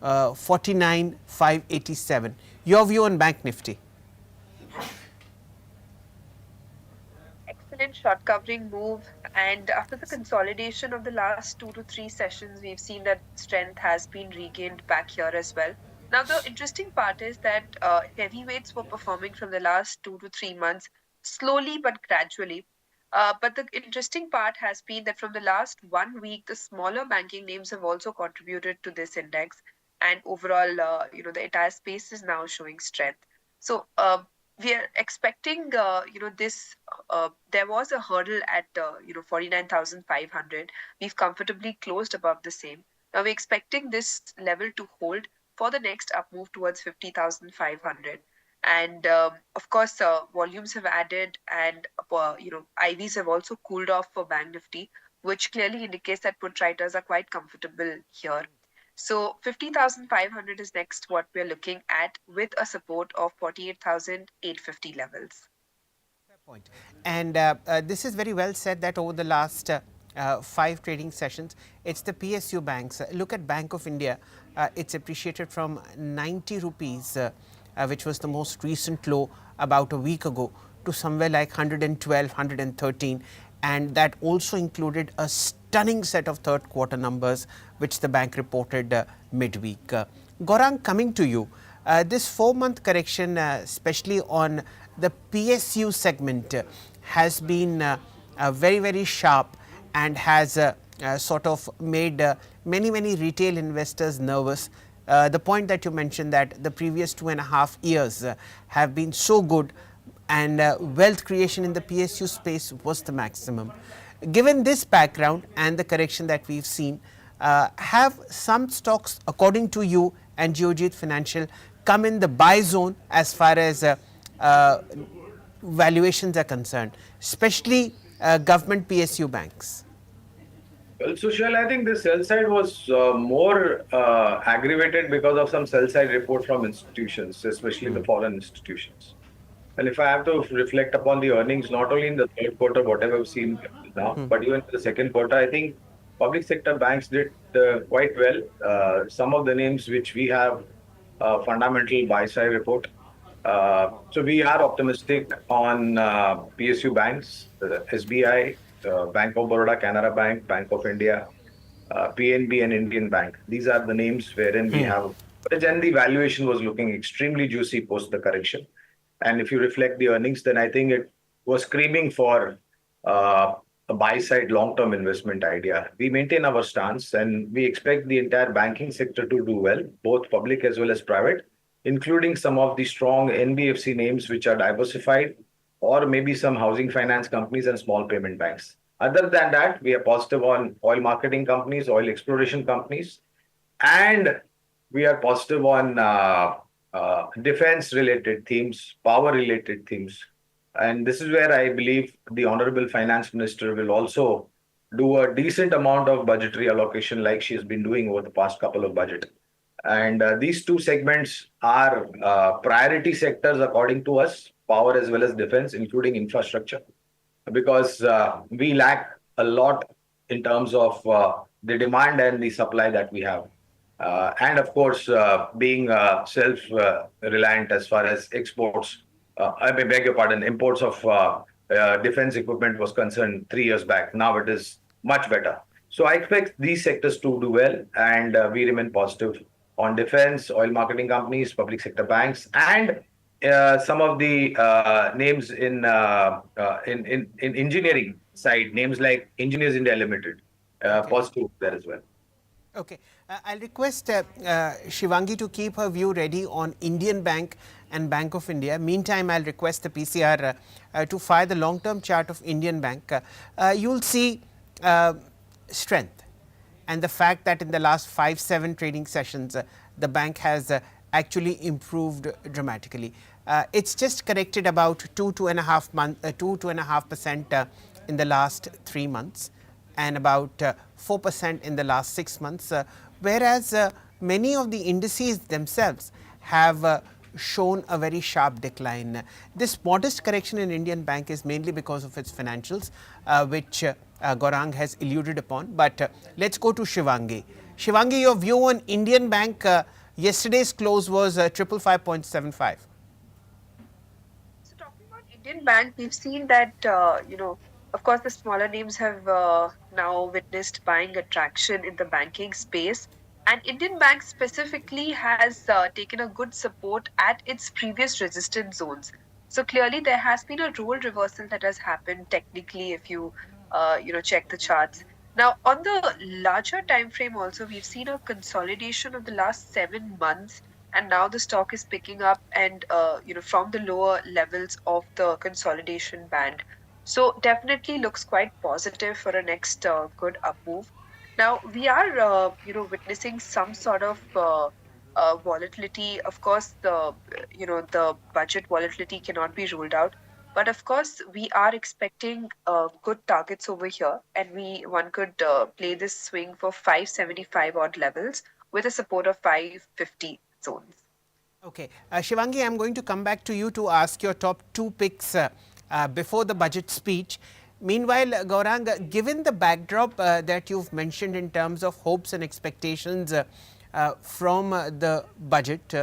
49,587. Your view on Bank Nifty? Excellent short covering move, and after the consolidation of the last 2 to 3 sessions, we've seen that strength has been regained back here as well. Now, the interesting part is that heavyweights were performing from the last 2 to 3 months slowly but gradually. But the interesting part has been that from the last 1 week, the smaller banking names have also contributed to this index, and overall, the entire space is now showing strength. So we are expecting, this. There was a hurdle at 49,500. We've comfortably closed above the same. Now we're expecting this level to hold for the next up move towards 50,500. And of course, volumes have added, and IVs have also cooled off for Bank Nifty, which clearly indicates that put writers are quite comfortable here. So 50,500 is next what we're looking at, with a support of 48,850 levels. Point. And this is very well said that over the last 5 trading sessions, it's the PSU banks. Look at Bank of India. It's appreciated from 90 rupees, which was the most recent low about a week ago, to somewhere like 112, 113. And that also included a stunning set of third quarter numbers, which the bank reported midweek. Gaurang, coming to you. This 4-month correction, especially on the PSU segment, has been very, very sharp and has sort of made many retail investors nervous. The point that you mentioned, that the previous 2.5 years have been so good, and wealth creation in the PSU space was the maximum. Given this background and the correction that we've seen, have some stocks, according to you and Geojit Financial, come in the buy zone as far as valuations are concerned, especially government PSU banks? Well, Sushil, I think the sell side was more aggravated because of some sell side report from institutions, especially the foreign institutions. And if I have to reflect upon the earnings, not only in the third quarter, whatever we've seen now, but even in the second quarter, I think public sector banks did quite well. Some of the names which we have fundamental buy side report. So we are optimistic on PSU banks, SBI, Bank of Baroda, Canara Bank, Bank of India, PNB, and Indian Bank. These are the names wherein we have. But then the valuation was looking extremely juicy post the correction. And if you reflect the earnings, then I think it was screaming for a buy-side long-term investment idea. We maintain our stance, and we expect the entire banking sector to do well, both public as well as private, including some of the strong NBFC names which are diversified, or maybe some housing finance companies and small payment banks. Other than that, we are positive on oil marketing companies, oil exploration companies, and we are positive on defense-related themes, power-related themes. And this is where I believe the Honorable Finance Minister will also do a decent amount of budgetary allocation like she has been doing over the past couple of budgets. And these two segments are priority sectors according to us, power as well as defense, including infrastructure, because we lack a lot in terms of the demand and the supply that we have. And of course, being self-reliant as far as exports, I beg your pardon, imports of defense equipment was concerned 3 years back. Now it is much better. So I expect these sectors to do well, and we remain positive on defense, oil marketing companies, public sector banks, and some of the names in engineering side, names like Engineers India Limited, positive there as well. Okay, I'll request Shivangi to keep her view ready on Indian Bank and Bank of India. Meantime, I'll request the PCR to fire the long-term chart of Indian Bank. You'll see strength, and the fact that in the last 5-7 trading sessions, the bank has actually improved dramatically. It's just corrected about 2.5% in the last 3 months, and about 4% in the last 6 months, whereas many of the indices themselves have shown a very sharp decline. This modest correction in Indian Bank is mainly because of its financials, which Gaurang has alluded upon. But let's go to Shivangi. Shivangi, your view on Indian Bank. Yesterday's close was 555.75. So talking about Indian Bank, we've seen that, of course, the smaller names have now witnessed buying attraction in the banking space. And Indian Bank specifically has taken a good support at its previous resistance zones. So clearly, there has been a role reversal that has happened technically if you check the charts. Now, on the larger time frame, also we've seen a consolidation of the last 7 months, and now the stock is picking up and from the lower levels of the consolidation band. So definitely looks quite positive for a next good up move. Now we are, witnessing some sort of volatility. Of course, the budget volatility cannot be ruled out. But of course, we are expecting good targets over here, and one could play this swing for 575 odd levels with a support of 550 zones. Okay, Shivangi, I'm going to come back to you to ask your top two picks before the budget speech. Meanwhile, Gaurang, given the backdrop that you've mentioned in terms of hopes and expectations from the budget,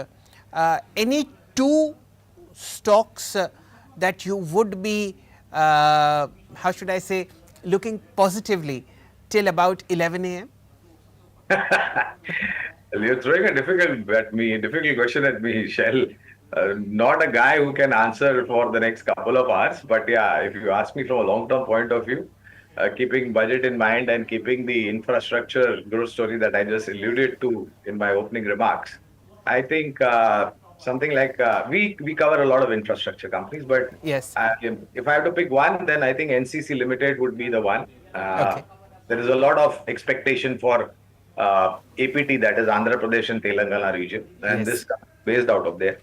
any two stocks that you would be, how should I say, looking positively till about 11 a.m.? You're throwing a difficult question at me, Shell. Not a guy who can answer for the next couple of hours. But yeah, if you ask me from a long-term point of view, keeping budget in mind and keeping the infrastructure growth story that I just alluded to in my opening remarks, I think something like we cover a lot of infrastructure companies, but Yes. if I have to pick one, then I think NCC Limited would be the one. Okay. There is a lot of expectation for APT, that is Andhra Pradesh and Telangana region, and Yes. this based out of there.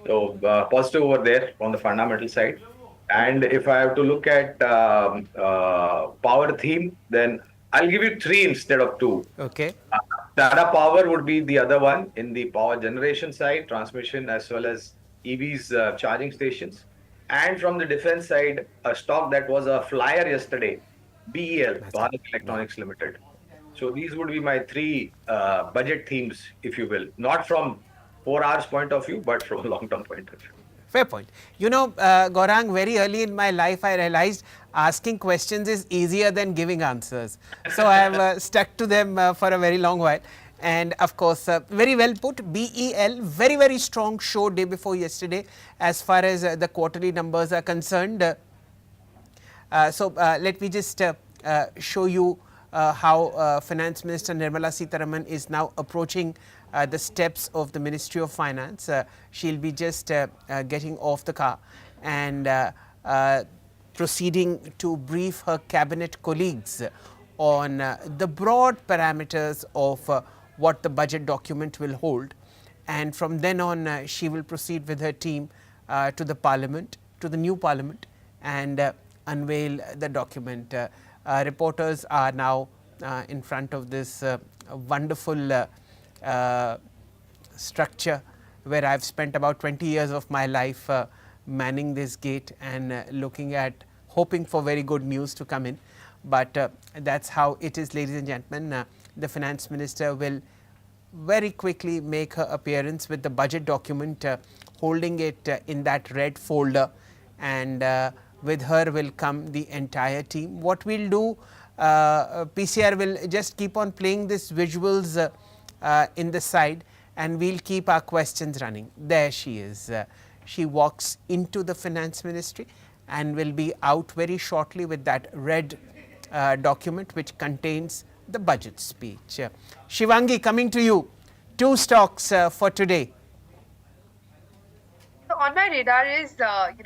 So positive over there on the fundamental side. And if I have to look at power theme, then I'll give you three instead of two. Okay. Tata Power would be the other one in the power generation side, transmission as well as EVs charging stations. And from the defense side, a stock that was a flyer yesterday, BEL, Bharat Electronics Limited. So these would be my three budget themes, if you will, not from 4 hours point of view, but from a long-term point of view. Fair point. You know, Gaurang, very early in my life, I realized asking questions is easier than giving answers. So I have stuck to them for a very long while. And of course, very well put. BEL, very, very strong show day before yesterday as far as the quarterly numbers are concerned. Let me just show you how Finance Minister Nirmala Sitharaman is now approaching the steps of the Ministry of Finance. She'll be just getting off the car and proceeding to brief her cabinet colleagues on the broad parameters of what the budget document will hold. And from then on, she will proceed with her team to the parliament, to the new parliament, and unveil the document. Reporters are now in front of this wonderful structure where I've spent about 20 years of my life manning this gate and looking at, hoping for very good news to come in. But that's how it is, ladies and gentlemen. The Finance Minister will very quickly make her appearance with the budget document, holding it in that red folder, and with her will come the entire team. What we'll do, PCR will just keep on playing these visuals in the side, and we'll keep our questions running. There she is. She walks into the Finance Ministry and will be out very shortly with that red document which contains the budget speech. Shivangi, coming to you. Two stocks for today. So on my radar is,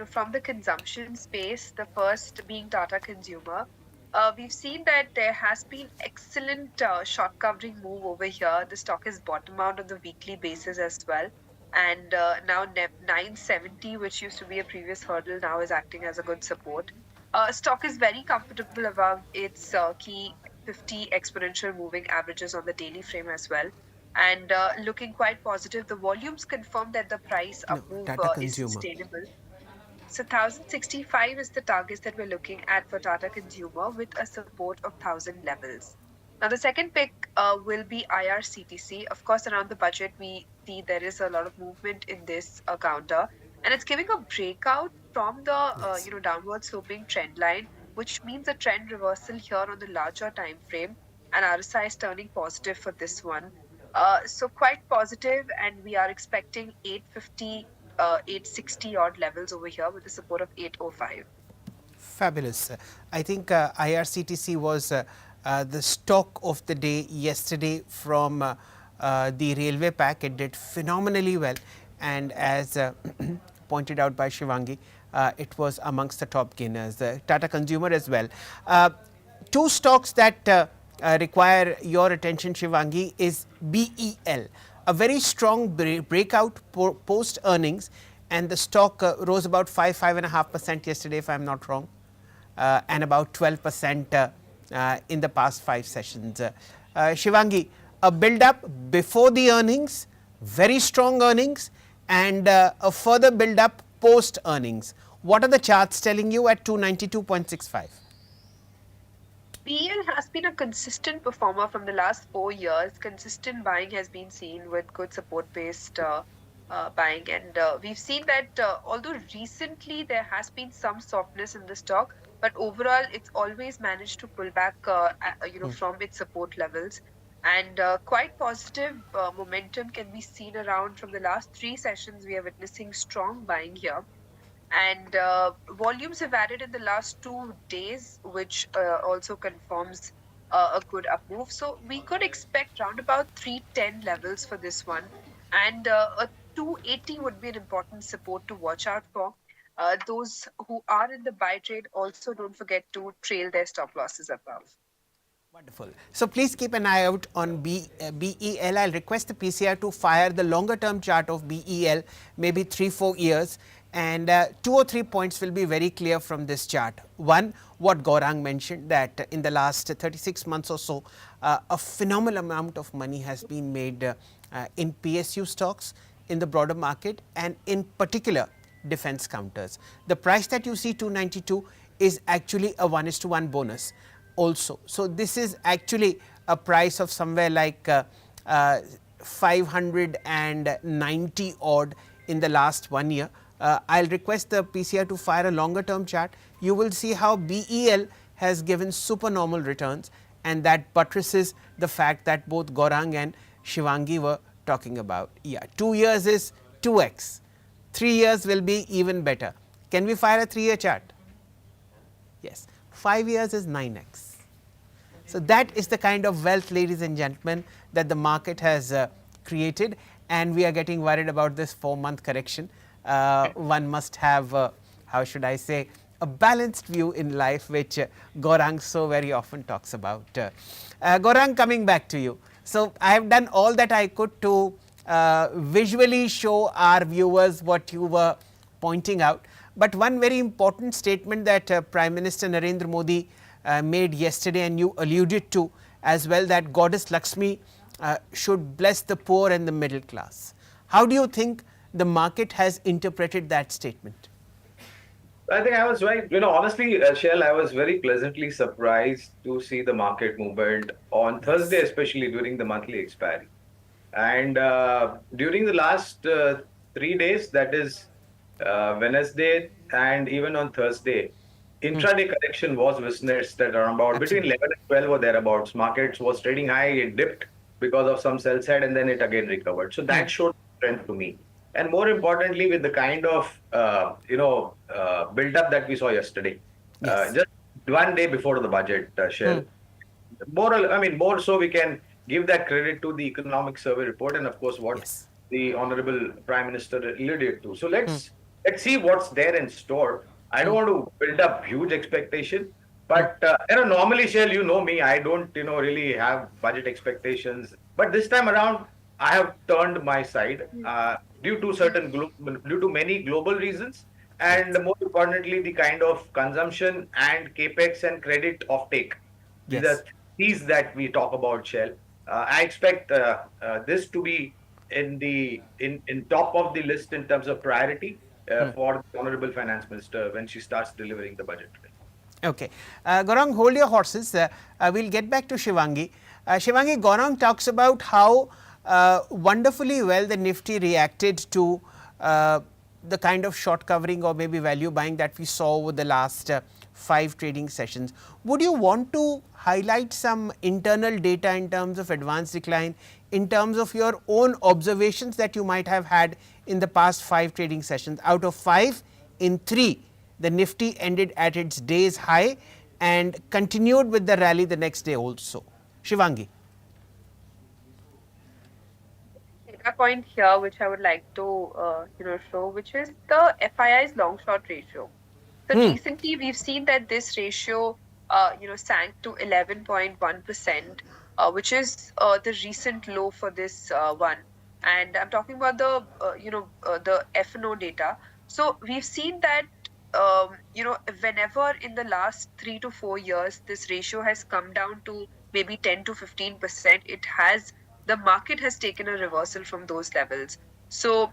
from the consumption space, the first being Tata Consumer. We've seen that there has been excellent short covering move over here. The stock has bottomed out on the weekly basis as well. And now 970, which used to be a previous hurdle, now is acting as a good support. Stock is very comfortable above its key 50 exponential moving averages on the daily frame as well. And looking quite positive. The volumes confirm that the price up move is sustainable. So 1065 is the targets that we're looking at for Tata Consumer with a support of 1000 levels. Now the second pick will be IRCTC. Of course, around the budget, we see there is a lot of movement in this counter, and it's giving a breakout from the downward sloping trend line, which means a trend reversal here on the larger time frame, and RSI is turning positive for this one. So quite positive, and we are expecting 850, 860 odd levels over here with the support of 805. Fabulous. I think IRCTC was the stock of the day yesterday from the railway pack. It did phenomenally well, and as pointed out by Shivangi, it was amongst the top gainers. Tata Consumer as well. Two stocks that require your attention, Shivangi, is BEL, a very strong breakout post earnings, and the stock rose about 5.5% yesterday, if I am not wrong, and about 12% in the past 5 sessions. Shivangi, a build up before the earnings, very strong earnings, and a further build up post earnings. What are the charts telling you at 292.65? BEL has been a consistent performer from the last 4 years. Consistent buying has been seen with good support-based buying, and we've seen that although recently there has been some softness in the stock, but overall it's always managed to pull back, from its support levels. And quite positive momentum can be seen around from the last 3 sessions. We are witnessing strong buying here. And volumes have added in the last 2 days, which also confirms a good up move. So we could expect round about 310 levels for this one, and a 280 would be an important support to watch out for. Those who are in the buy trade also don't forget to trail their stop losses above. Wonderful. So please keep an eye out on BEL. I'll request the PCR to fire the longer term chart of BEL, maybe 3-4 years. And 2 or 3 points will be very clear from this chart. One, what Gaurang mentioned, that in the last 36 months or so, a phenomenal amount of money has been made in PSU stocks in the broader market, and in particular defense counters. The price that you see 292 is actually a 1:1 bonus also. So this is actually a price of somewhere like 590 odd in the last 1 year. I'll request the PCR to fire a longer term chart. You will see how BEL has given supernormal returns, and that buttresses the fact that both Gaurang and Shivangi were talking about. Yeah, 2 years is 2x. 3 years will be even better. Can we fire a 3-year chart? Yes. 5 years is 9x. So that is the kind of wealth, ladies and gentlemen, that the market has created, and we are getting worried about this 4-month correction. One must have, how should I say, a balanced view in life, which Gaurang so very often talks about. Gaurang, coming back to you. So I have done all that I could to visually show our viewers what you were pointing out. But one very important statement that Prime Minister Narendra Modi made yesterday, and you alluded to as well, that Goddess Lakshmi should bless the poor and the middle class. How do you think the market has interpreted that statement? I think I was very, honestly, Shell, I was very pleasantly surprised to see the market movement on Thursday, especially during the monthly expiry. And during the last 3 days, that is Wednesday and even on Thursday, intraday correction was witnessed at around about between 11 and 12 or thereabouts. Markets was trading high, it dipped because of some sell side, and then it again recovered. So that showed strength to me. And more importantly, with the kind of build up that we saw yesterday, just 1 day before the budget, Shell. More so we can give that credit to the economic survey report, and of course what the Honorable Prime Minister alluded to. So let's see what's there in store. I don't want to build up huge expectation, but normally, Shell, you know me, I don't really have budget expectations. But this time around, I have turned my side due to many global reasons, and more importantly, the kind of consumption and capex and credit offtake. These are things that we talk about, Shell. I expect this to be in top of the list in terms of priority for the Honorable Finance Minister when she starts delivering the budget today. Okay. Gaurang, hold your horses. We'll get back to Shivangi. Shivangi, Gaurang talks about how wonderfully well the Nifty reacted to the kind of short covering or maybe value buying that we saw over the last 5 trading sessions. Would you want to highlight some internal data in terms of advanced decline, in terms of your own observations that you might have had in the past 5 trading sessions? Out of 5, in 3, the Nifty ended at its day's high and continued with the rally the next day also. Shivangi. Data point here, which I would like to show, which is the FII's long short ratio. So recently, we've seen that this ratio, sank to 11.1%, which is the recent low for this one. And I'm talking about the F&O data. So we've seen that, whenever in the last 3 to 4 years, this ratio has come down to maybe 10 to 15%, the market has taken a reversal from those levels. So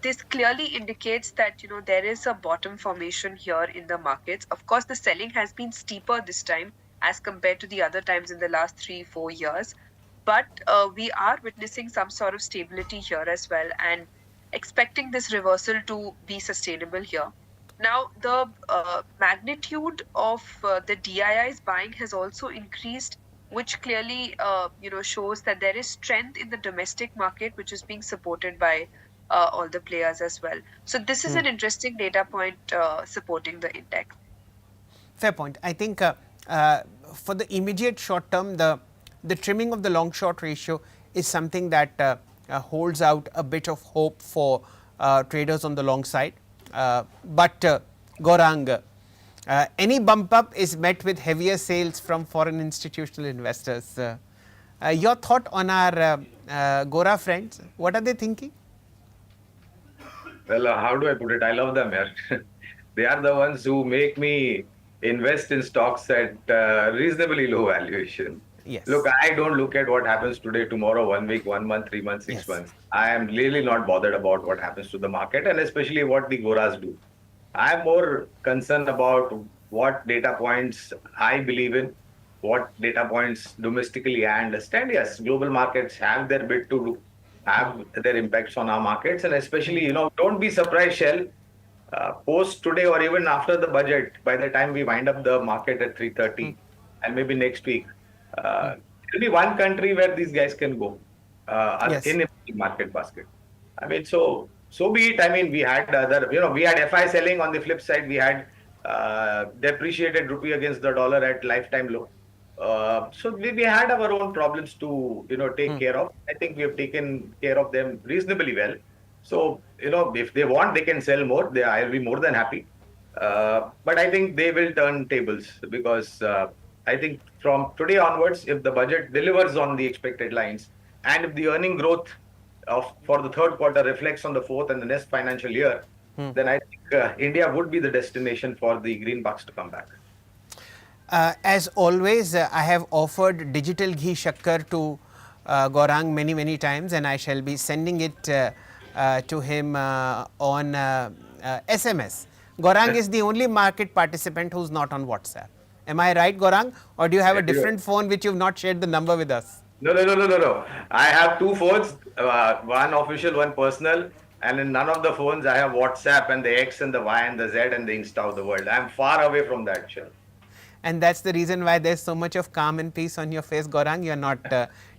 this clearly indicates that there is a bottom formation here in the markets. Of course, the selling has been steeper this time as compared to the other times in the last 3-4 years. But we are witnessing some sort of stability here as well, and expecting this reversal to be sustainable here. Now, the magnitude of the DII's buying has also increased, which clearly shows that there is strength in the domestic market, which is being supported by all the players as well. So this is an interesting data point supporting the index. Fair point. I think for the immediate short term, the trimming of the long short ratio is something that holds out a bit of hope for traders on the long side. But Gaurang, any bump up is met with heavier sales from foreign institutional investors. Your thought on our Gora friends, what are they thinking? Well, how do I put it? I love them, yeah. They are the ones who make me invest in stocks at reasonably low valuation. Yes. Look, I don't look at what happens today, tomorrow, 1 week, 1 month, 3 months, 6 months. I am really not bothered about what happens to the market, and especially what the Goras do. I'm more concerned about what data points I believe in, what data points domestically I understand. Yes, global markets have their bit to do, have their impacts on our markets, and especially, don't be surprised, Shell, post today or even after the budget, by the time we wind up the market at 3:30 and maybe next week, there'll be one country where these guys can go in a market basket. I mean, so be it. I mean, we had we had FI selling. On the flip side, we had depreciated rupee against the dollar at lifetime low. So we had our own problems to take care of. I think we have taken care of them reasonably well. So if they want, they can sell more. I'll be more than happy. But I think they will turn tables, because I think from today onwards, if the budget delivers on the expected lines, and if the earning growth for the third quarter reflects on the fourth and the next financial year, then I think India would be the destination for the green bucks to come back. As always, I have offered digital ghee shakkar to Gaurang many times, and I shall be sending it to him on SMS. Gaurang is the only market participant who's not on WhatsApp. Am I right, Gaurang? Or do you have a different phone which you've not shared the number with us? No. I have 2 phones, one official, one personal. And in none of the phones, I have WhatsApp and the X and the Y and the Z and the Insta of the world. I'm far away from that, Shell. And that's the reason why there's so much of calm and peace on your face, Gaurang. You're not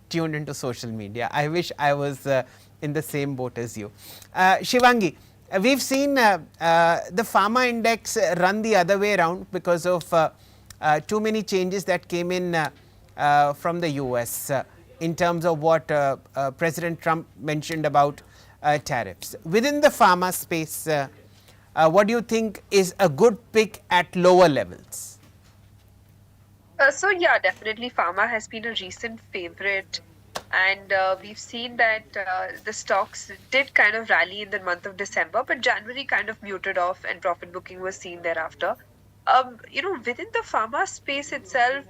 tuned into social media. I wish I was in the same boat as you. Shivangi, we've seen the pharma index run the other way around because of too many changes that came in from the US in terms of what President Trump mentioned about tariffs. Within the pharma space, what do you think is a good pick at lower levels? So yeah, definitely pharma has been a recent favorite, and we've seen that the stocks did kind of rally in the month of December, but January kind of muted off and profit booking was seen thereafter. Within the pharma space itself,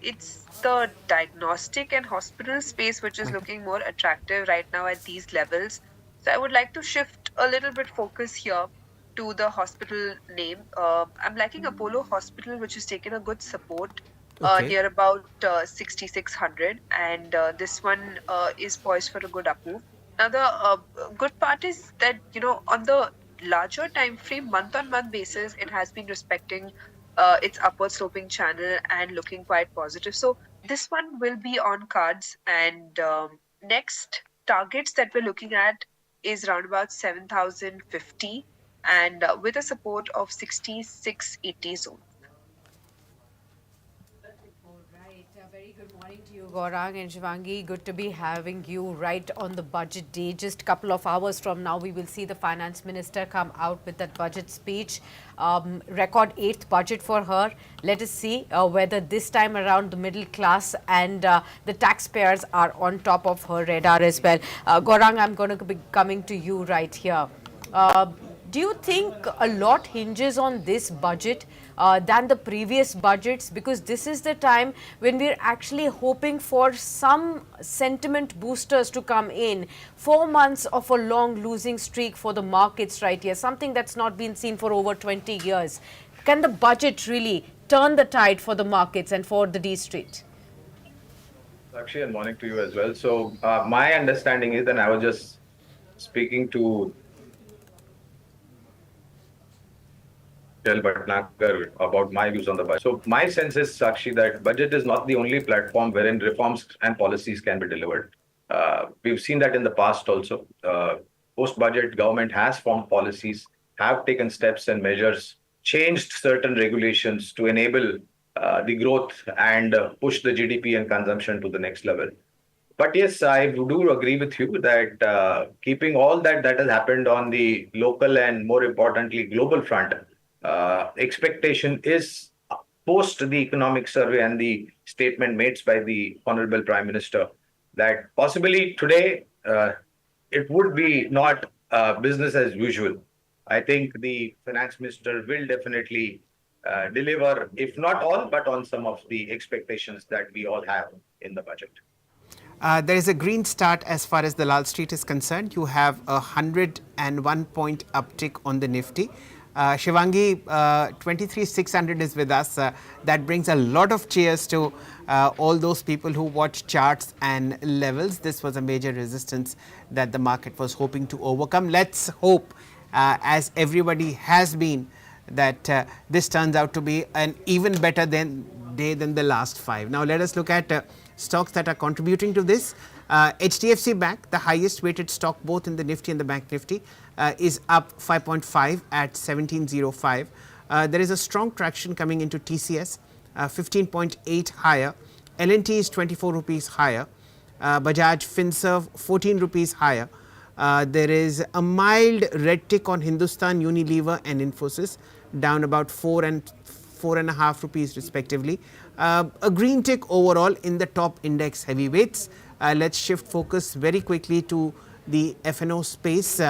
it's the diagnostic and hospital space which is looking more attractive right now at these levels. So I would like to shift a little bit focus here to the hospital name. I'm liking Apollo Hospital, which has taken a good support near about 6,600, and this one is poised for a good up move. Now the good part is that on the larger time frame, month-on-month basis, it has been respecting its upward sloping channel and looking quite positive. So this one will be on cards. And next targets that we're looking at is around about 7,050 and with a support of 6680 zone. Very good morning to you, Gaurang and Shivangi. Good to be having you right on the budget day. Just a couple of hours from now, we will see the finance minister come out with that budget speech. Record 8th budget for her. Let us see whether this time around the middle class and the taxpayers are on top of her radar as well. Gaurang, I'm going to be coming to you right here. Do you think a lot hinges on this budget than the previous budgets? Because this is the time when we're actually hoping for some sentiment boosters to come in. 4 months of a long losing streak for the markets right here, something that's not been seen for over 20 years. Can the budget really turn the tide for the markets and for the D Street? Actually, and morning to you as well. So my understanding is, and I was just speaking to Bhatnagar about my views on the budget. So my sense is, Sakshi, that budget is not the only platform wherein reforms and policies can be delivered. We've seen that in the past also. Post-budget, government has formed policies, have taken steps and measures, changed certain regulations to enable the growth and push the GDP and consumption to the next level. But yes, I do agree with you that keeping all that has happened on the local and more importantly global front, expectation is post the economic survey and the statement made by the Honorable Prime Minister that possibly today it would be not business as usual. I think the Finance Minister will definitely deliver, if not all, but on some of the expectations that we all have in the budget. There is a green start as far as the Lal Street is concerned. You have a 101 point uptick on the Nifty. Shivangi, 23,600 is with us. That brings a lot of cheers to all those people who watch charts and levels. This was a major resistance that the market was hoping to overcome. Let's hope, as everybody has been, that this turns out to be an even better day than the last 5. Now let us look at stocks that are contributing to this. HDFC Bank, the highest weighted stock both in the Nifty and the Bank Nifty, is up 5.5 at 1705. There is a strong traction coming into TCS, 15.8 higher. L&T is 24 rupees higher. Bajaj Finserv 14 rupees higher. There is a mild red tick on Hindustan Unilever and Infosys, down about 4 and 4.5 rupees respectively. A green tick overall in the top index heavyweights. Let's shift focus very quickly to the F&O space.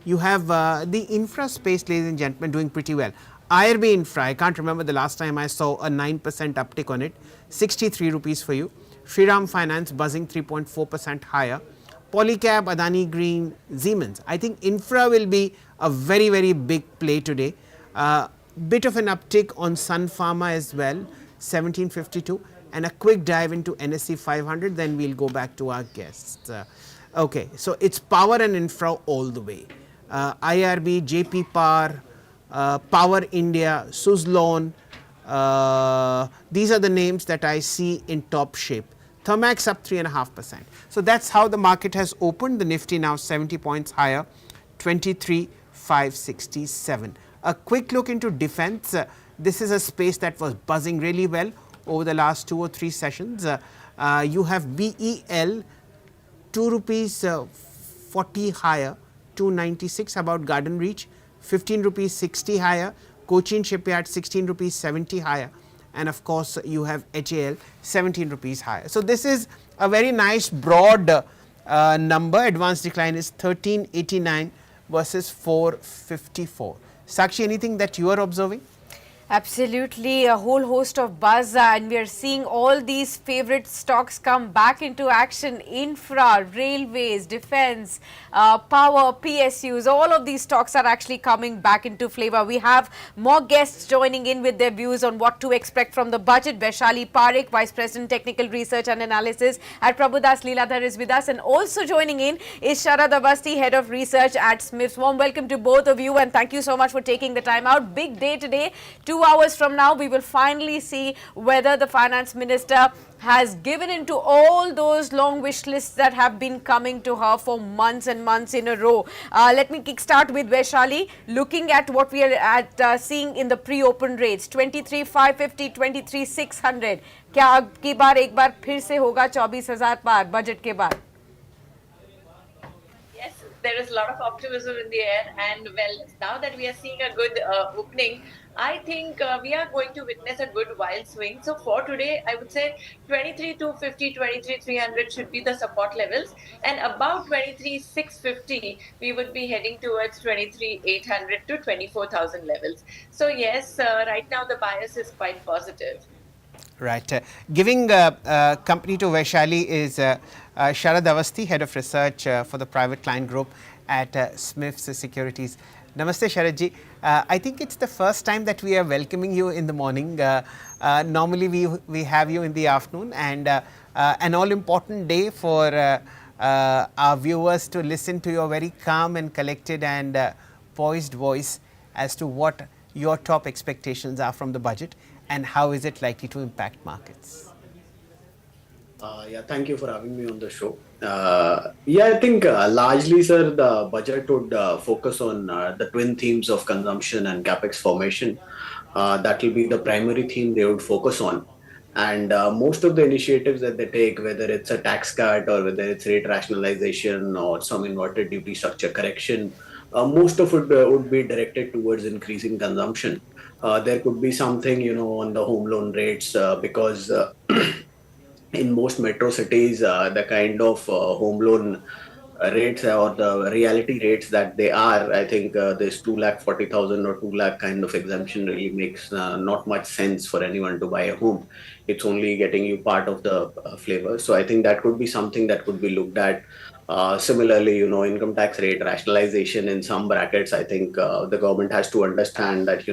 You have the infra space, ladies and gentlemen, doing pretty well. IRB Infra, I can't remember the last time I saw a 9% uptick on it, 63 rupees for you. Shriram Finance buzzing 3.4% higher. Polycab, Adani Green, Siemens. I think infra will be a very, very big play today. Bit of an uptick on Sun Pharma as well, 1752, and a quick dive into NSE 500, then we'll go back to our guests. Okay, so it's power and infra all the way. IRB, JP Power, Power India, Suzlon, these are the names that I see in top shape. Thermax up 3.5%. So that's how the market has opened. The Nifty now 70 points higher, 23,567. A quick look into defense. This is a space that was buzzing really well over the last 2 or 3 sessions. You have BEL 2 rupees 40 higher, 296 about Garden Reach, 15 rupees 60 higher, Cochin Shipyard 16 rupees 70 higher, and of course you have HAL 17 rupees higher. So this is a very nice broad number. Advanced decline is 1389 versus 454. Sakshi, anything that you are observing? Absolutely, a whole host of buzz, and we are seeing all these favorite stocks come back into action. Infra, railways, defense, power, PSUs, all of these stocks are actually coming back into flavor. We have more guests joining in with their views on what to expect from the budget. Vaishali Parekh, Vice President Technical Research and Analysis at Prabhudas Leeladhar is with us, and also joining in is Sharad Awasthi, Head of Research at Smiths. Warm welcome to both of you, and thank you so much for taking the time out. Big day today. 2 hours from now, we will finally see whether the Finance Minister has given into all those long wish lists that have been coming to her for months and months in a row. Let me kickstart with Vaishali. Looking at what we are seeing in the pre-open rates, 23,550, 23,600. क्या अब की बार एक बार फिर से होगा 24,000 पार budget के बाद? Yes, there is a lot of optimism in the air, and well, now that we are seeing a good opening, I think we are going to witness a good wild swing. So for today, I would say 23,250, 23,300 should be the support levels, and about 23,650, we would be heading towards 23,800 to 24,000 levels. So yes, right now the bias is quite positive. Right. Giving company to Vaishali is Sharad Awasthi, Head of Research for the Private Client Group at Smiths Securities. Namaste, Sharadji. I think it's the first time that we are welcoming you in the morning. Normally, we have you in the afternoon, and an all-important day for our viewers to listen to your very calm and collected and poised voice as to what your top expectations are from the budget and how is it likely to impact markets. Yeah, thank you for having me on the show. Yeah, I think largely, sir, the budget would focus on the twin themes of consumption and capex formation. That will be the primary theme they would focus on. And most of the initiatives that they take, whether it's a tax cut or whether it's rate rationalization or some inverted duty structure correction, most of it would be directed towards increasing consumption. There could be something, on the home loan rates because in most metro cities, the kind of home loan rates or the reality rates that they are, I think this 2,40,000 or 2 lakh kind of exemption really makes not much sense for anyone to buy a home. It's only getting you part of the flavor. So I think that could be something that could be looked at. Similarly, income tax rate rationalization in some brackets, I think the government has to understand that,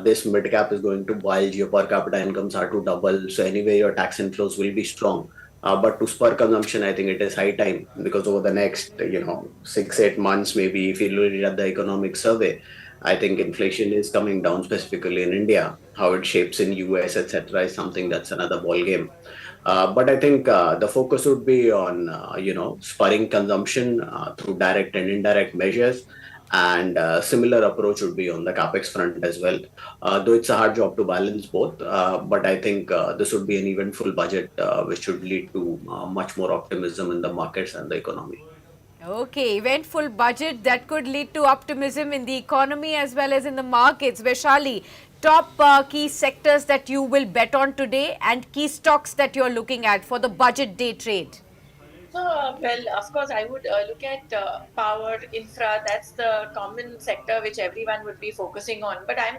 this mid cap is going to bulge, your per capita incomes are to double. So anyway, your tax inflows will be strong. But to spur consumption, I think it is high time because over the next, 6-8 months, maybe if you look at the economic survey, I think inflation is coming down specifically in India. How it shapes in US, etc., is something that's another ball game. But I think the focus would be on, spurring consumption through direct and indirect measures. And similar approach would be on the capex front as well. Though it's a hard job to balance both, but I think this would be an eventful budget which should lead to much more optimism in the markets and the economy. Okay, eventful budget that could lead to optimism in the economy as well as in the markets. Vaishali, top key sectors that you will bet on today and key stocks that you're looking at for the budget day trade. Well, of course, I would look at power, infra. That's the common sector which everyone would be focusing on. But I'm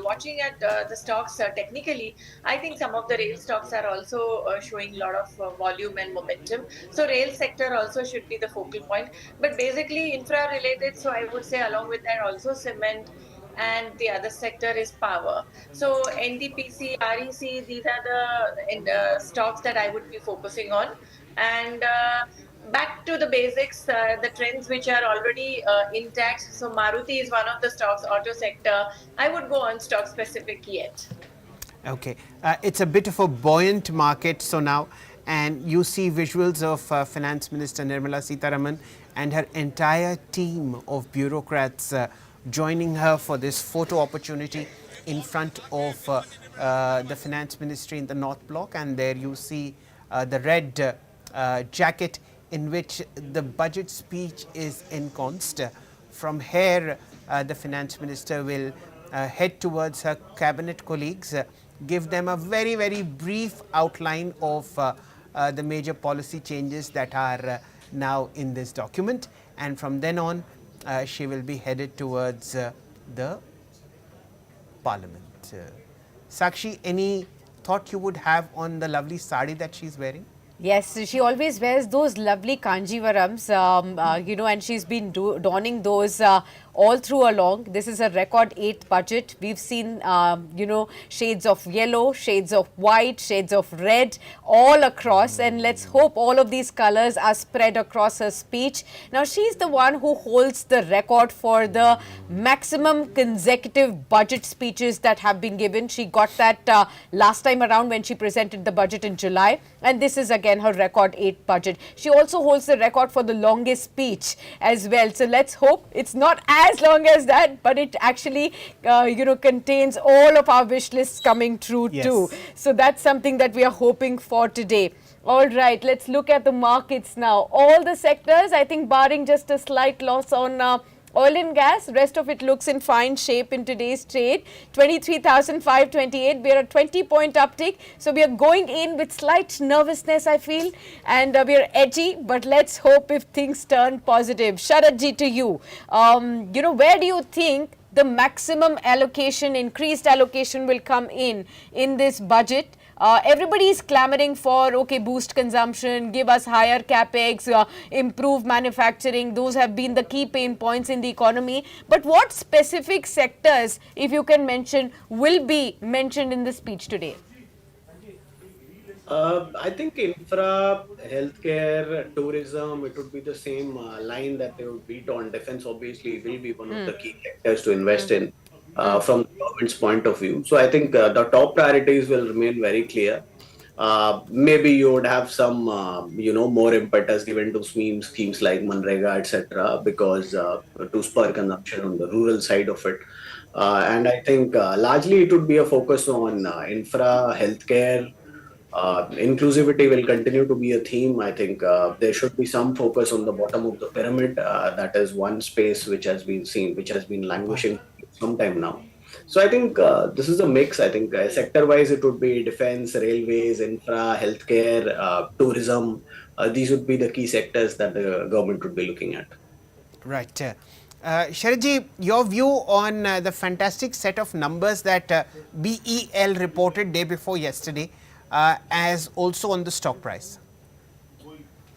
watching at the stocks technically, I think some of the rail stocks are also showing a lot of volume and momentum. So rail sector also should be the focal point. But basically infra related, so I would say along with that also cement, and the other sector is power. So NTPC, REC, these are the stocks that I would be focusing on. And back to the basics, the trends which are already intact. So Maruti is one of the stocks, auto sector. I would go on stock specific yet. Okay, it's a bit of a buoyant market so now, and you see visuals of Finance Minister Nirmala Sitharaman and her entire team of bureaucrats joining her for this photo opportunity in front of the Finance Ministry in the North Block, and there you see the red jacket in which the budget speech is ensconced. From here, the Finance Minister will head towards her cabinet colleagues, give them a very, very brief outline of the major policy changes that are now in this document, and from then on, she will be headed towards the Parliament. Sakshi, any thought you would have on the lovely sari that she's wearing? Yes, she always wears those lovely kanjivarams, and she's been donning those all through along. This is a record 8th budget. We've seen, shades of yellow, shades of white, shades of red, all across. And let's hope all of these colors are spread across her speech. Now, she's the one who holds the record for the maximum consecutive budget speeches that have been given. She got that last time around when she presented the budget in July. And this is again her record 8th budget. She also holds the record for the longest speech as well. So let's hope it's not as long as that, but it actually, contains all of our wish lists coming true too. So that's something that we are hoping for today. All right, let's look at the markets now. All the sectors, I think barring just a slight loss on oil and gas, rest of it looks in fine shape in today's trade. 23,528, we are a 20-point uptick. So we are going in with slight nervousness, I feel, and we are edgy, but let's hope if things turn positive. Sharadji, to you. Where do you think the maximum allocation, increased allocation will come in this budget? Everybody is clamoring for, boost consumption, give us higher capex, improve manufacturing. Those have been the key pain points in the economy. But what specific sectors, if you can mention, will be mentioned in the speech today? I think infra, healthcare, tourism, it would be the same line that they would beat on. Defense obviously will be one of the key sectors to invest in. From the government's point of view. So I think the top priorities will remain very clear. Maybe you would have some, more impetus given to schemes like Manrega, etc., because to spur consumption on the rural side of it. And I think largely it would be a focus on infra, healthcare. Inclusivity will continue to be a theme. I think there should be some focus on the bottom of the pyramid. That is one space which has been languishing some time now. So I think this is a mix. I think sector-wise it would be defense, railways, infra, healthcare, tourism. These would be the key sectors that the government would be looking at. Right. Sharadji, your view on the fantastic set of numbers that BEL reported day before yesterday, as also on the stock price?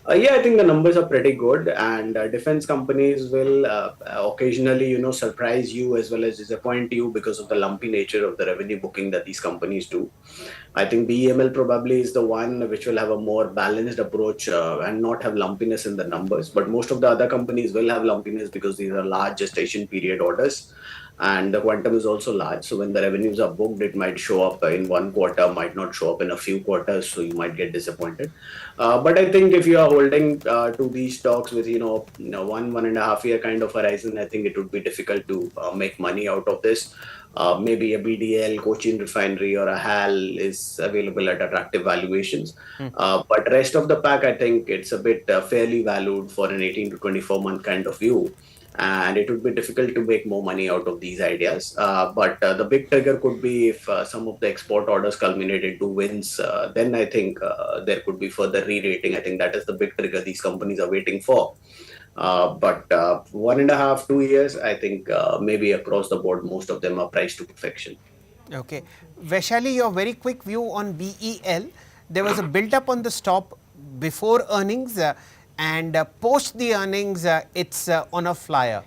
I think the numbers are pretty good, and defense companies will occasionally, surprise you as well as disappoint you because of the lumpy nature of the revenue booking that these companies do. I think BEML probably is the one which will have a more balanced approach and not have lumpiness in the numbers. But most of the other companies will have lumpiness because these are large gestation period orders. And the quantum is also large. So when the revenues are booked, it might show up in one quarter, might not show up in a few quarters. So you might get disappointed. But I think if you are holding to these stocks with, 1.5 year kind of horizon, I think it would be difficult to make money out of this. Maybe a BDL, Cochin Refinery or a HAL is available at attractive valuations. But rest of the pack, I think it's a bit fairly valued for an 18 to 24 month kind of view. And it would be difficult to make more money out of these ideas. But the big trigger could be if some of the export orders culminate into wins, then I think there could be further re-rating. I think that is the big trigger these companies are waiting for. But 1.5, 2 years, I think maybe across the board, most of them are priced to perfection. Okay. Vaishali, your very quick view on BEL. There was a build-up on the stock before earnings. And post the earnings, it's on a flyer.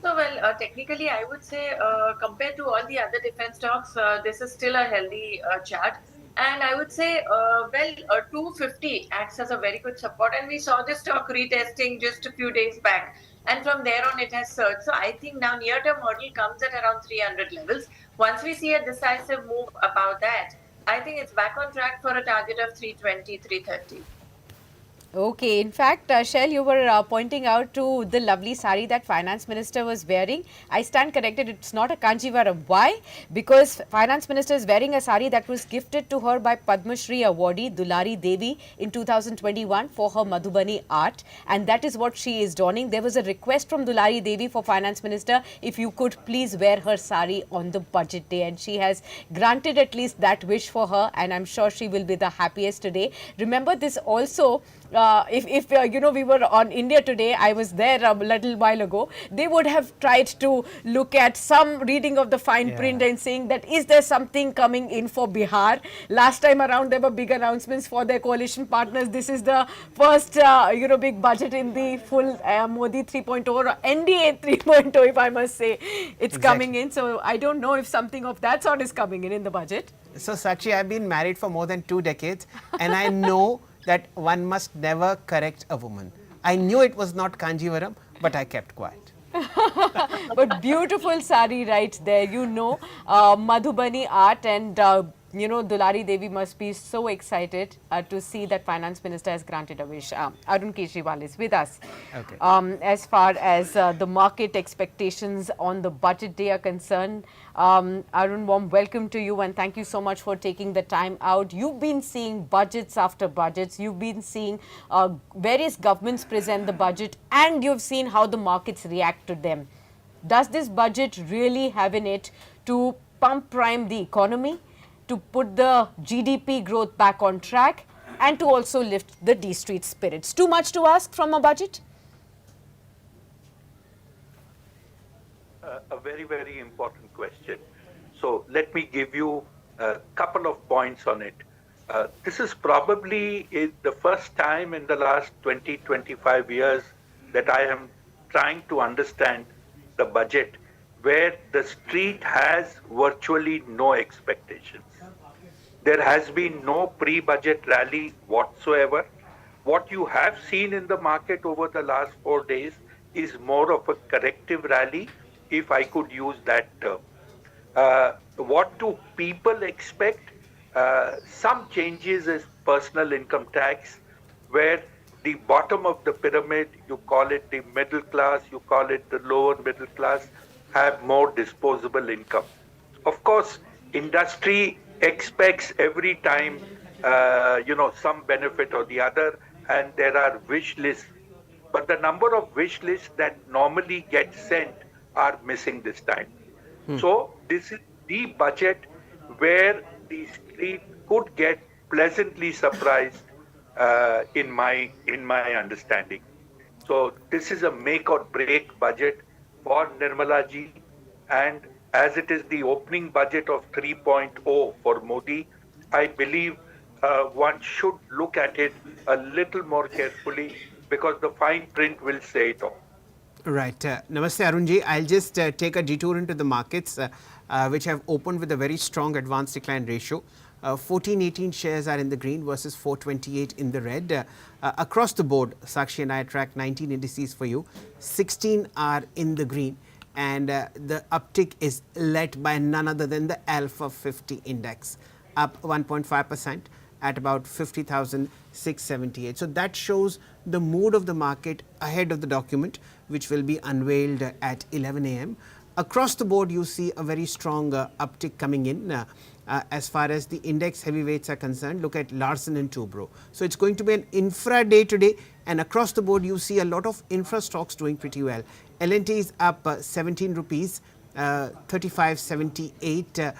So, technically, I would say compared to all the other defense stocks, this is still a healthy chart. And I would say, 250 acts as a very good support. And we saw this stock retesting just a few days back. And from there on, it has surged. So, I think now near-term hurdle comes at around 300 levels. Once we see a decisive move about that, I think it's back on track for a target of 320, 330. Okay, in fact, Shell, you were pointing out to the lovely sari that Finance Minister was wearing. I stand corrected, it's not a Kanjivaram. Why? Because Finance Minister is wearing a sari that was gifted to her by Padma Shri awardee Dulari Devi in 2021 for her Madhubani art, and that is what she is donning. There was a request from Dulari Devi for Finance Minister, if you could please wear her sari on the budget day, and she has granted at least that wish for her, and I'm sure she will be the happiest today. Remember, this also if we were on India today, I was there a little while ago, they would have tried to look at some reading of the fine print and saying that is there something coming in for Bihar. Last time around there were big announcements for their coalition partners. This is the first big budget in the full Modi 3.0 or NDA 3.0, if I must say, it's coming in. So I don't know if something of that sort is coming in the budget. So Sakshi, I've been married for more than 2 decades and I know that one must never correct a woman. I knew it was not Kanjivaram, but I kept quiet. But beautiful sari right there, Madhubani art, and Dulari Devi must be so excited to see that Finance Minister has granted a wish. Arun Kejriwal is with us. Okay. As far as the market expectations on the budget day are concerned, Arun, warm welcome to you and thank you so much for taking the time out. You've been seeing budgets after budgets. You've been seeing various governments present the budget and you've seen how the markets react to them. Does this budget really have in it to pump prime the economy, to put the GDP growth back on track and to also lift the D-Street spirits? Too much to ask from a budget? A very, very important question. So let me give you a couple of points on it. This is probably the first time in the last 20-25 years that I am trying to understand the budget where the street has virtually no expectations. There has been no pre-budget rally whatsoever. What you have seen in the market over the last 4 days is more of a corrective rally, if I could use that term. What do people expect? Some changes is personal income tax, where the bottom of the pyramid, you call it the middle class, you call it the lower middle class, have more disposable income. Of course, industry expects every time, some benefit or the other, and there are wish lists. But the number of wish lists that normally get sent are missing this time. So this is the budget where the street could get pleasantly surprised, in my understanding. So this is a make or break budget for Nirmala ji, and as it is the opening budget of 3.0 for Modi, I believe one should look at it a little more carefully because the fine print will say it all. Right. Namaste Arunji. I'll just take a detour into the markets which have opened with a very strong advance decline ratio. 1418 shares are in the green versus 428 in the red. Across the board, Sakshi and I track 19 indices for you. 16 are in the green and the uptick is led by none other than the Alpha 50 index, up 1.5% at about 50,678. So that shows the mood of the market ahead of the document, which will be unveiled at 11 a.m. Across the board, you see a very strong uptick coming in. As far as the index heavyweights are concerned, look at Larsen and Toubro. So it's going to be an infra day today, and across the board, you see a lot of infra stocks doing pretty well. L&T is up 17 rupees, 35.78.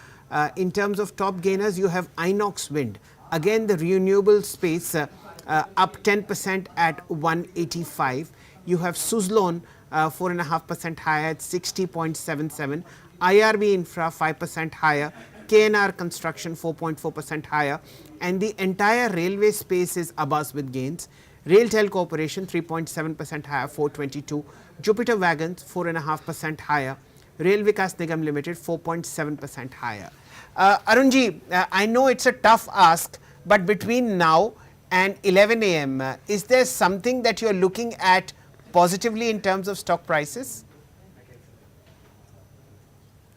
In terms of top gainers, you have Inox Wind. Again, the renewable space up 10% at 185. You have Suzlon 4.5% higher at 60.77. IRB Infra 5% higher. KNR Construction 4.4% higher. And the entire railway space is abuzz with gains. Railtel Corporation 3.7% higher, 422. Jupiter Wagons 4.5% higher. Rail Vikas Nigam Limited 4.7% higher. Arunji, I know it's a tough ask, but between now and 11 a.m., is there something that you're looking at positively in terms of stock prices?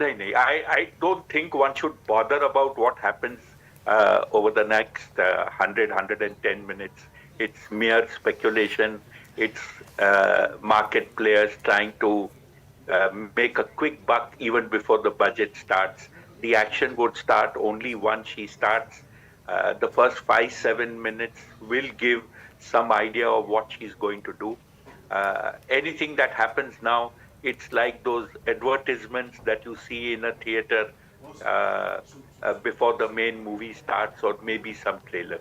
I don't think one should bother about what happens over the next 110 minutes. It's mere speculation. It's market players trying to make a quick buck even before the budget starts. The action would start only once she starts. The first 5-7 minutes will give some idea of what she's going to do. Anything that happens now, it's like those advertisements that you see in a theater before the main movie starts, or maybe some trailers.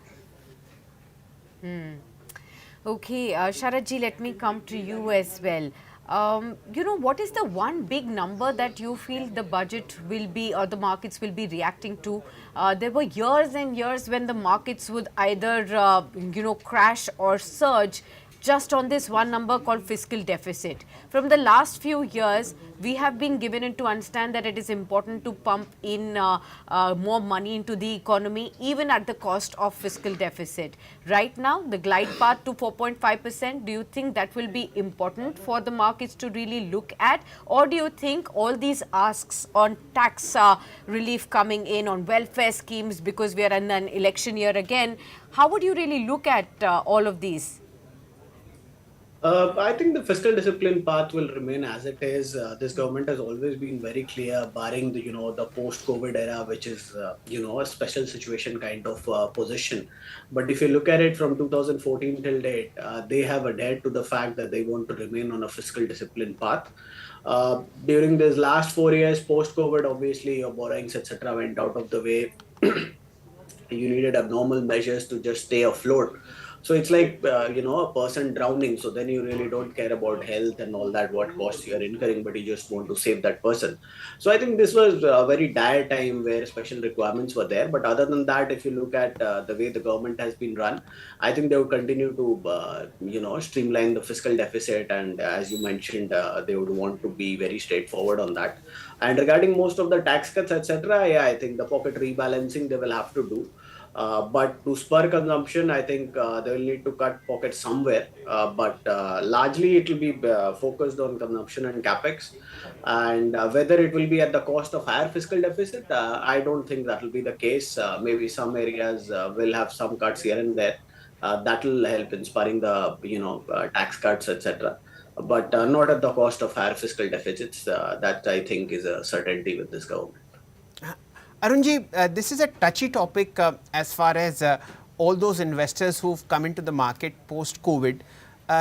Okay, Sharad ji, let me come to you as well. What is the one big number that you feel the budget will be or the markets will be reacting to? There were years and years when the markets would either, crash or surge just on this one number called fiscal deficit. From the last few years, we have been given to understand that it is important to pump in more money into the economy, even at the cost of fiscal deficit. Right now, the glide path to 4.5%, do you think that will be important for the markets to really look at? Or do you think all these asks on tax relief coming in, on welfare schemes, because we are in an election year again, how would you really look at all of these? I think the fiscal discipline path will remain as it is. This government has always been very clear, barring the post-COVID era, which is a special situation kind of position. But if you look at it from 2014 till date, they have adhered to the fact that they want to remain on a fiscal discipline path. During these last 4 years, post-COVID, obviously your borrowings etc. went out of the way. You needed abnormal measures to just stay afloat. So it's like a person drowning, so then you really don't care about health and all that, what costs you're incurring, but you just want to save that person. So I think this was a very dire time where special requirements were there. But other than that, if you look at the way the government has been run, I think they would continue to streamline the fiscal deficit, and as you mentioned, they would want to be very straightforward on that. And regarding most of the tax cuts, etc., yeah, I think the pocket rebalancing they will have to do. But to spur consumption, I think they will need to cut pockets somewhere. But largely, it will be focused on consumption and capex. And whether it will be at the cost of higher fiscal deficit, I don't think that will be the case. Maybe some areas will have some cuts here and there. That will help in spurring the tax cuts, etc. But not at the cost of higher fiscal deficits. That I think is a certainty with this government. Arunji, this is a touchy topic as far as all those investors who've come into the market post-COVID.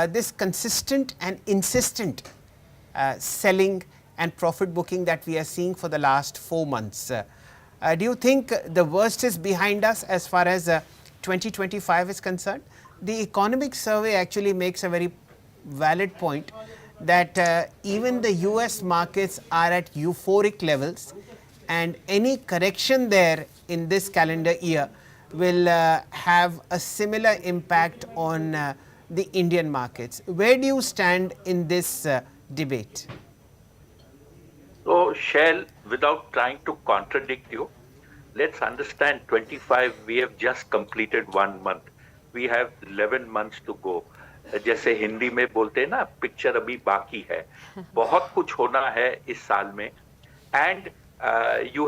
This consistent and insistent selling and profit booking that we are seeing for the last 4 months. Do you think the worst is behind us as far as 2025 is concerned? The economic survey actually makes a very valid point that even the US markets are at euphoric levels, and any correction there in this calendar year will have a similar impact on the Indian markets. Where do you stand in this debate? So, Shell, without trying to contradict you, let's understand 25, we have just completed 1 month. We have 11 months to go. जैसे हिंदी में बोलते हैं ना, picture अभी बाकी है, बहुत कुछ होना है इस साल में, and you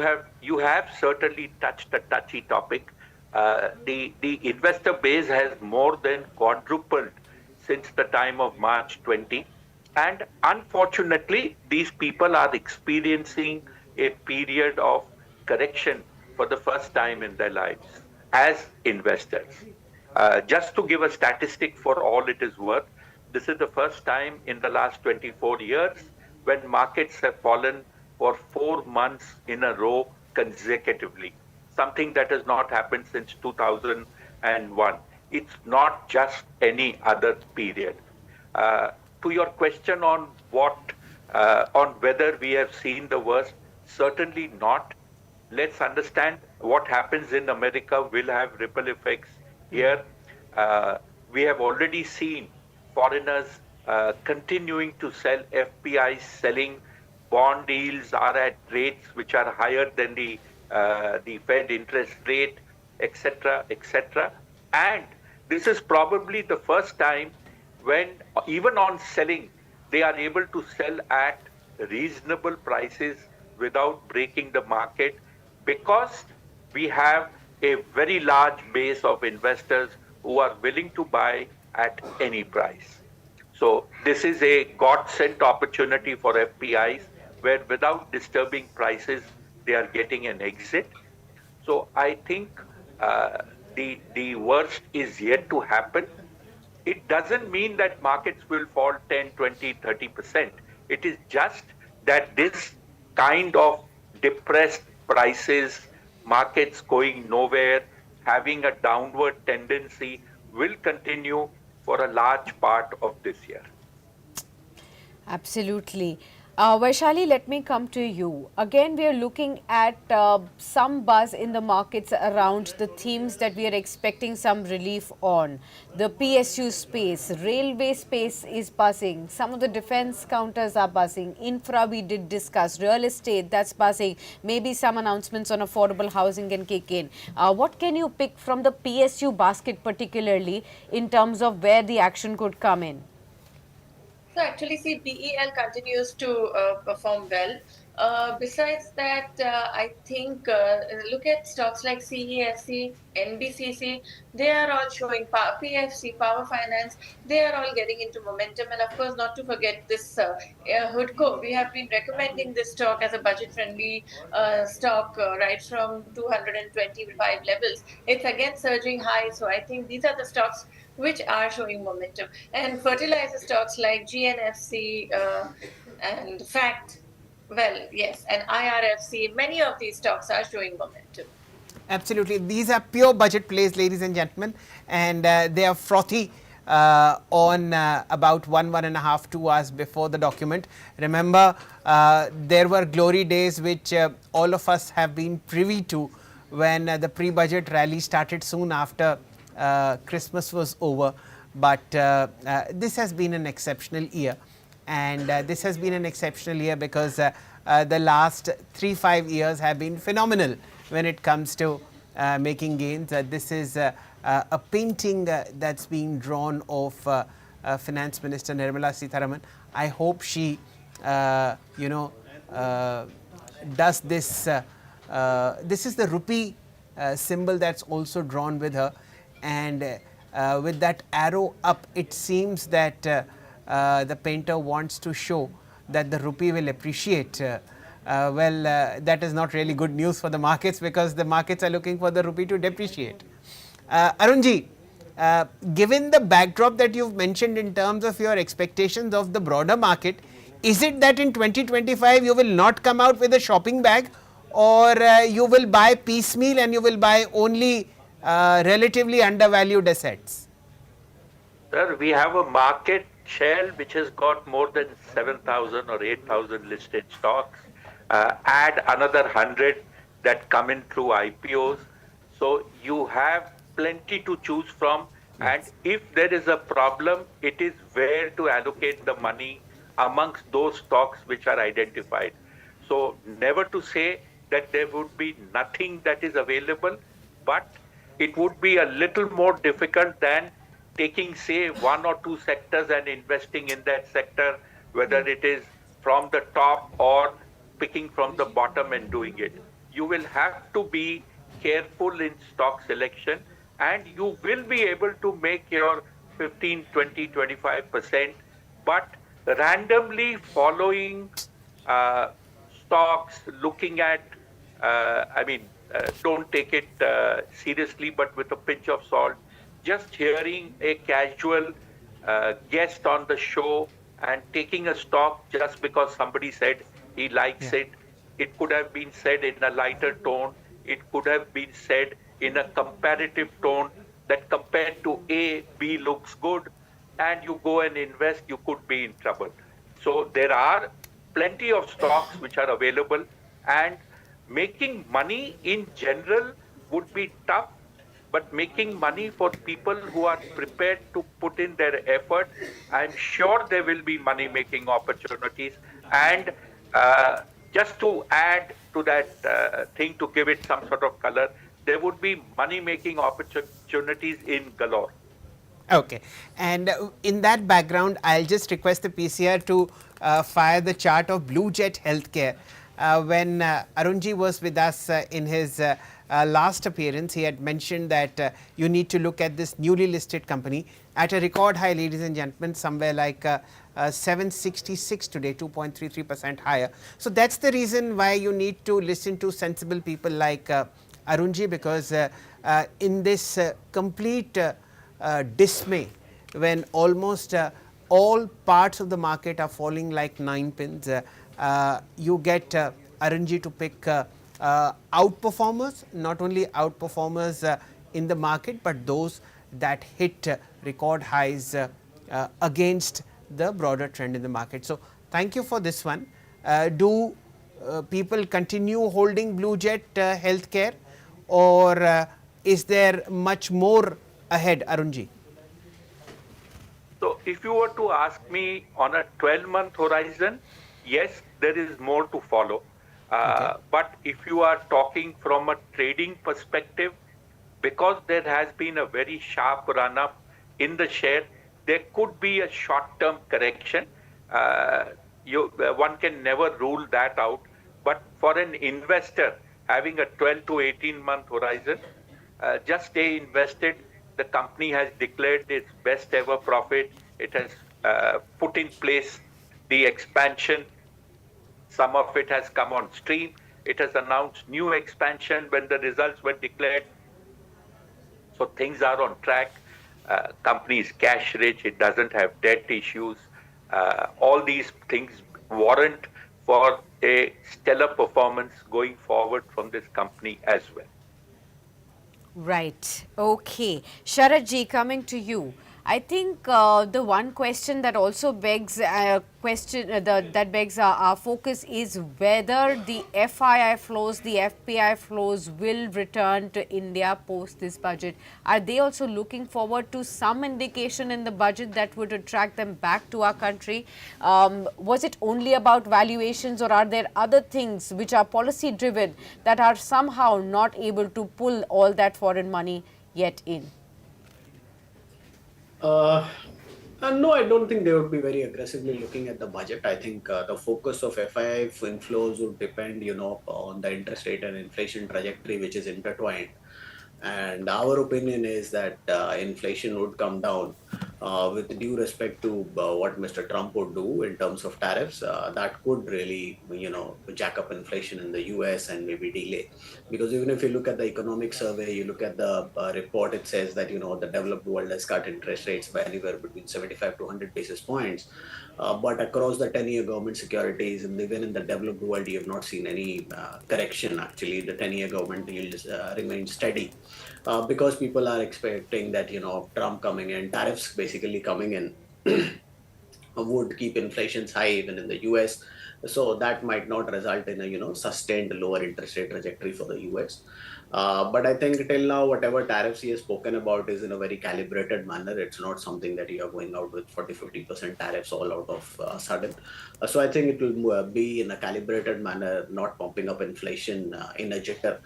have certainly touched a touchy topic. The investor base has more than quadrupled since the time of March 20, and unfortunately, these people are experiencing a period of correction for the first time in their lives as investors. Just to give a statistic for all it is worth, this is the first time in the last 24 years when markets have fallen for 4 months in a row consecutively, something that has not happened since 2001. It's not just any other period. To your question on whether we have seen the worst, certainly not. Let's understand what happens in America will have ripple effects here. We have already seen foreigners continuing to sell, FPIs selling, bond yields are at rates which are higher than the Fed interest rate, etc., etc. And this is probably the first time when even on selling, they are able to sell at reasonable prices without breaking the market, because we have a very large base of investors who are willing to buy at any price. So this is a God-sent opportunity for FPIs, where without disturbing prices, they are getting an exit. So I think the worst is yet to happen. It doesn't mean that markets will fall 10, 20, 30%. It is just that this kind of depressed prices, markets going nowhere, having a downward tendency will continue for a large part of this year. Absolutely. Vaishali, let me come to you. Again, we are looking at some buzz in the markets around the themes that we are expecting some relief on. The PSU space, railway space is buzzing. Some of the defense counters are buzzing. Infra we did discuss. Real estate, that's buzzing. Maybe some announcements on affordable housing can kick in. What can you pick from the PSU basket particularly in terms of where the action could come in? So actually, see, BEL continues to perform well. Besides that, I think look at stocks like CEFC, NBCC. They are all showing PFC, Power Finance. They are all getting into momentum, and of course, not to forget this Hoodco. We have been recommending this stock as a budget-friendly stock right from 225 levels. It's again surging high, so I think these are the stocks which are showing momentum. And fertilizer stocks like GNFC and FACT, well, yes, and IRFC, many of these stocks are showing momentum. Absolutely. These are pure budget plays, ladies and gentlemen, and they are frothy on about 1.5, 2 hours before the document. Remember, there were glory days which all of us have been privy to when the pre-budget rally started soon after Christmas was over. But this has been an exceptional year, and this has been an exceptional year because the last 3-5 years have been phenomenal when it comes to making gains. This is a painting that's being drawn of Finance Minister Nirmala Sitharaman. I hope she does this. This is the rupee symbol that's also drawn with her, and with that arrow up, it seems that the painter wants to show that the rupee will appreciate. That is not really good news for the markets, because the markets are looking for the rupee to depreciate. Arunji, given the backdrop that you've mentioned in terms of your expectations of the broader market, is it that in 2025 you will not come out with a shopping bag, or you will buy piecemeal and you will buy only relatively undervalued assets? Sir, we have a market share which has got more than 7,000 or 8,000 listed stocks. Add another 100 that come in through IPOs. So you have plenty to choose from. And if there is a problem, it is where to allocate the money amongst those stocks which are identified. So never to say that there would be nothing that is available, but it would be a little more difficult than taking, say, 1 or 2 sectors and investing in that sector, whether it is from the top or picking from the bottom and doing it. You will have to be careful in stock selection, and you will be able to make your 15, 20, 25%, but randomly following stocks, looking at, don't take it seriously, but with a pinch of salt. Just hearing a casual guest on the show and taking a stock just because somebody said he likes it. It could have been said in a lighter tone. It could have been said in a comparative tone that compared to A, B looks good, and you go and invest, you could be in trouble. So there are plenty of stocks which are available, and making money in general would be tough, but making money for people who are prepared to put in their effort, I'm sure there will be money-making opportunities. And just to add to that thing, to give it some sort of color, there would be money-making opportunities in galore. Okay, and in that background, I'll just request the PCR to fire the chart of Blue Jet Healthcare. When Arunji was with us in his last appearance, he had mentioned that you need to look at this newly listed company at a record high, ladies and gentlemen, somewhere like 766 today, 2.33% higher. So that's the reason why you need to listen to sensible people like Arunji, because in this complete dismay, when almost all parts of the market are falling like 9 pins, you get Arunji to pick outperformers, not only outperformers in the market, but those that hit record highs against the broader trend in the market. So thank you for this one. Do people continue holding Blue Jet Healthcare, or is there much more ahead, Arunji? So if you were to ask me on a 12-month horizon, yes, there is more to follow. But if you are talking from a trading perspective, because there has been a very sharp run up in the share, there could be a short-term correction. One can never rule that out. But for an investor having a 12 to 18-month horizon, just stay invested. The company has declared its best ever profit. It has put in place the expansion. Some of it has come on stream. It has announced new expansion when the results were declared. So things are on track. Company is cash rich. It doesn't have debt issues. All these things warrant for a stellar performance going forward from this company as well. Right. Okay. Sharad ji, coming to you. I think the one question that also begs that begs our focus is whether the FII flows, the FPI flows will return to India post this budget. Are they also looking forward to some indication in the budget that would attract them back to our country? Was it only about valuations, or are there other things which are policy driven that are somehow not able to pull all that foreign money yet in? No, I don't think they would be very aggressively looking at the budget. I think the focus of FII inflows would depend, on the interest rate and inflation trajectory, which is intertwined. And our opinion is that inflation would come down with due respect to what Mr. Trump would do in terms of tariffs. That could really, jack up inflation in the US and maybe delay. Because even if you look at the economic survey, you look at the report, it says that, the developed world has cut interest rates by anywhere between 75 to 100 basis points. But across the 10-year government securities, and even in the developed world, you have not seen any correction. Actually, the 10-year government yield remains steady because people are expecting that, Trump coming in, tariffs basically coming in would keep inflation high even in the US. So that might not result in a, sustained lower interest rate trajectory for the US. But I think till now, whatever tariffs he has spoken about is in a very calibrated manner. It's not something that you are going out with 40-50% tariffs all out of sudden. So I think it will be in a calibrated manner, not pumping up inflation in a jitter.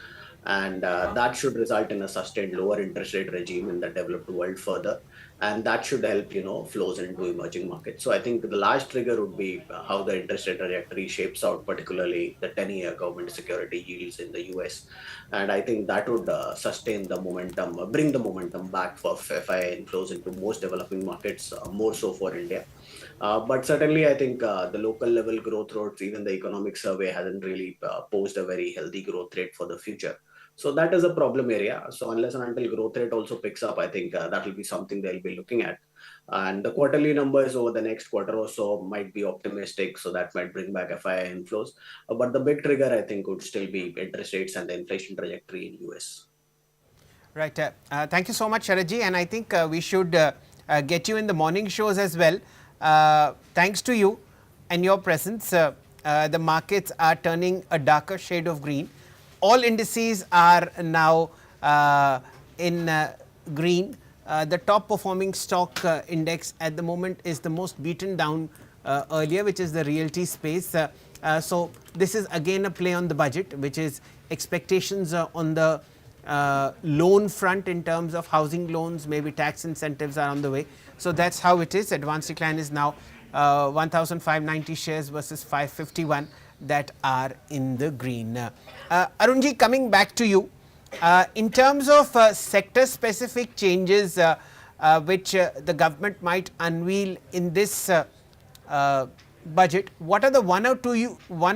And that should result in a sustained lower interest rate regime in the developed world further. And that should help, flows into emerging markets. So I think the large trigger would be how the interest rate trajectory shapes out, particularly the 10-year government security yields in the US. And I think that would sustain the momentum, bring the momentum back for FII inflows into most developing markets, more so for India. But certainly, I think the local level growth rates, even the economic survey hasn't really posed a very healthy growth rate for the future. So that is a problem area. So unless and until growth rate also picks up, I think that will be something they'll be looking at. And the quarterly numbers over the next quarter or so might be optimistic. So that might bring back FII inflows. But the big trigger, I think, would still be interest rates and the inflation trajectory in US. Right. Thank you so much, Sharadji. And I think we should get you in the morning shows as well. Thanks to you and your presence, the markets are turning a darker shade of green. All indices are now in green. The top performing stock index at the moment is the most beaten down earlier, which is the realty space. So this is again a play on the budget, which is expectations on the loan front in terms of housing loans, maybe tax incentives are on the way. So that's how it is. Advanced decline is now 1,590 shares versus 551 that are in the green. Arunji, coming back to you, in terms of sector specific changes which the government might unveil in this budget, what are the one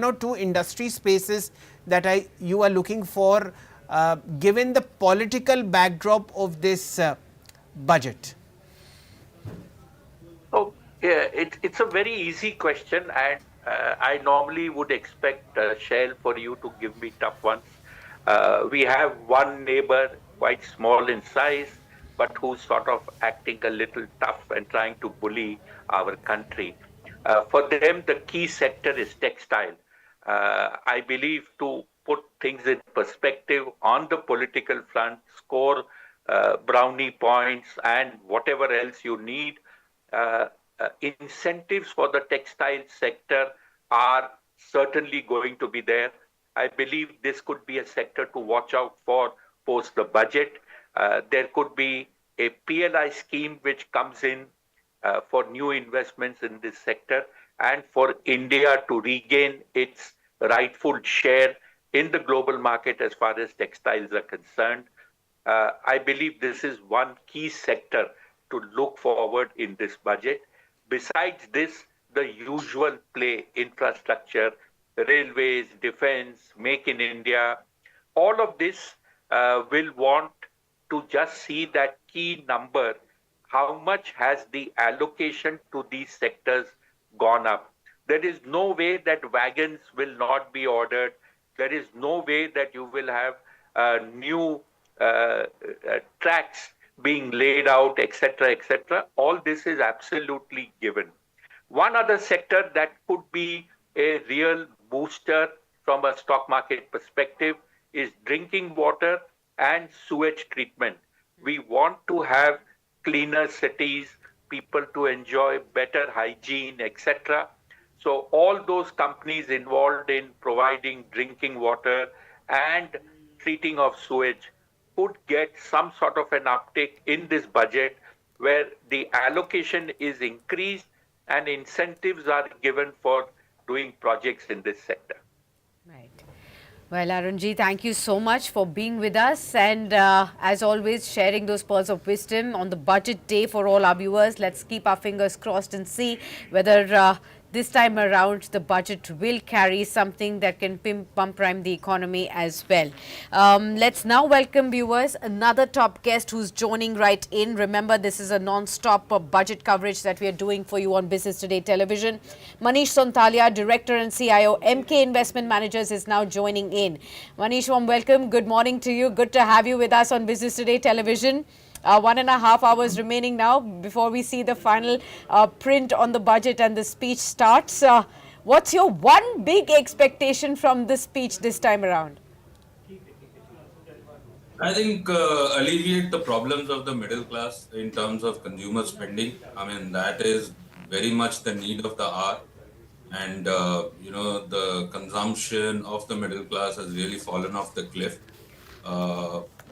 or two industry spaces that you are looking for given the political backdrop of this budget? Oh, yeah, it's a very easy question, and I normally would expect Shell for you to give me tough ones. We have one neighbor, quite small in size, but who's sort of acting a little tough and trying to bully our country. For them, the key sector is textile. I believe to put things in perspective on the political front, score brownie points and whatever else you need, uh, incentives for the textile sector are certainly going to be there. I believe this could be a sector to watch out for post the budget. There could be a PLI scheme which comes in for new investments in this sector and for India to regain its rightful share in the global market as far as textiles are concerned. I believe this is one key sector to look forward in this budget. Besides this, the usual play, infrastructure, railways, defense, make in India, all of this will want to just see that key number. How much has the allocation to these sectors gone up? There is no way that wagons will not be ordered. There is no way that you will have new tracks being laid out, etc., etc. All this is absolutely given. One other sector that could be a real booster from a stock market perspective is drinking water and sewage treatment. We want to have cleaner cities, people to enjoy better hygiene, etc. So all those companies involved in providing drinking water and treating of sewage could get some sort of an uptick in this budget where the allocation is increased and incentives are given for doing projects in this sector. Right. Well, Arunji, thank you so much for being with us and as always sharing those pearls of wisdom on the budget day for all our viewers. Let's keep our fingers crossed and see whether this time around the budget will carry something that can pump prime the economy as well. Let's now welcome viewers another top guest who's joining right in. Remember, this is a non-stop budget coverage that we are doing for you on Business Today Television. Manish Sontalia, Director and CIO, MK Investment Managers, is now joining in. Manish, warm welcome. Good morning to you. Good to have you with us on Business Today Television. 1.5 hours remaining now before we see the final print on the budget and the speech starts. What's your one big expectation from this speech this time around? I think alleviate the problems of the middle class in terms of consumer spending. I mean, that is very much the need of the hour. And, the consumption of the middle class has really fallen off the cliff.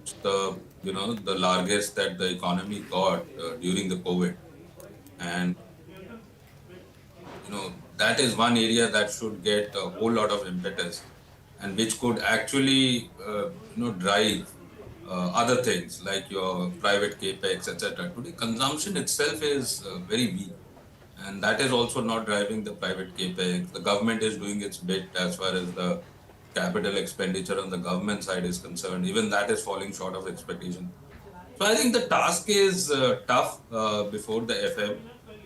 It's the largest that the economy got during the COVID. And, that is one area that should get a whole lot of impetus and which could actually, drive other things like your private capex, etc. Today, consumption itself is very weak. And that is also not driving the private capex. The government is doing its bit as far as the capital expenditure on the government side is concerned. Even that is falling short of expectation. So I think the task is tough before the FM.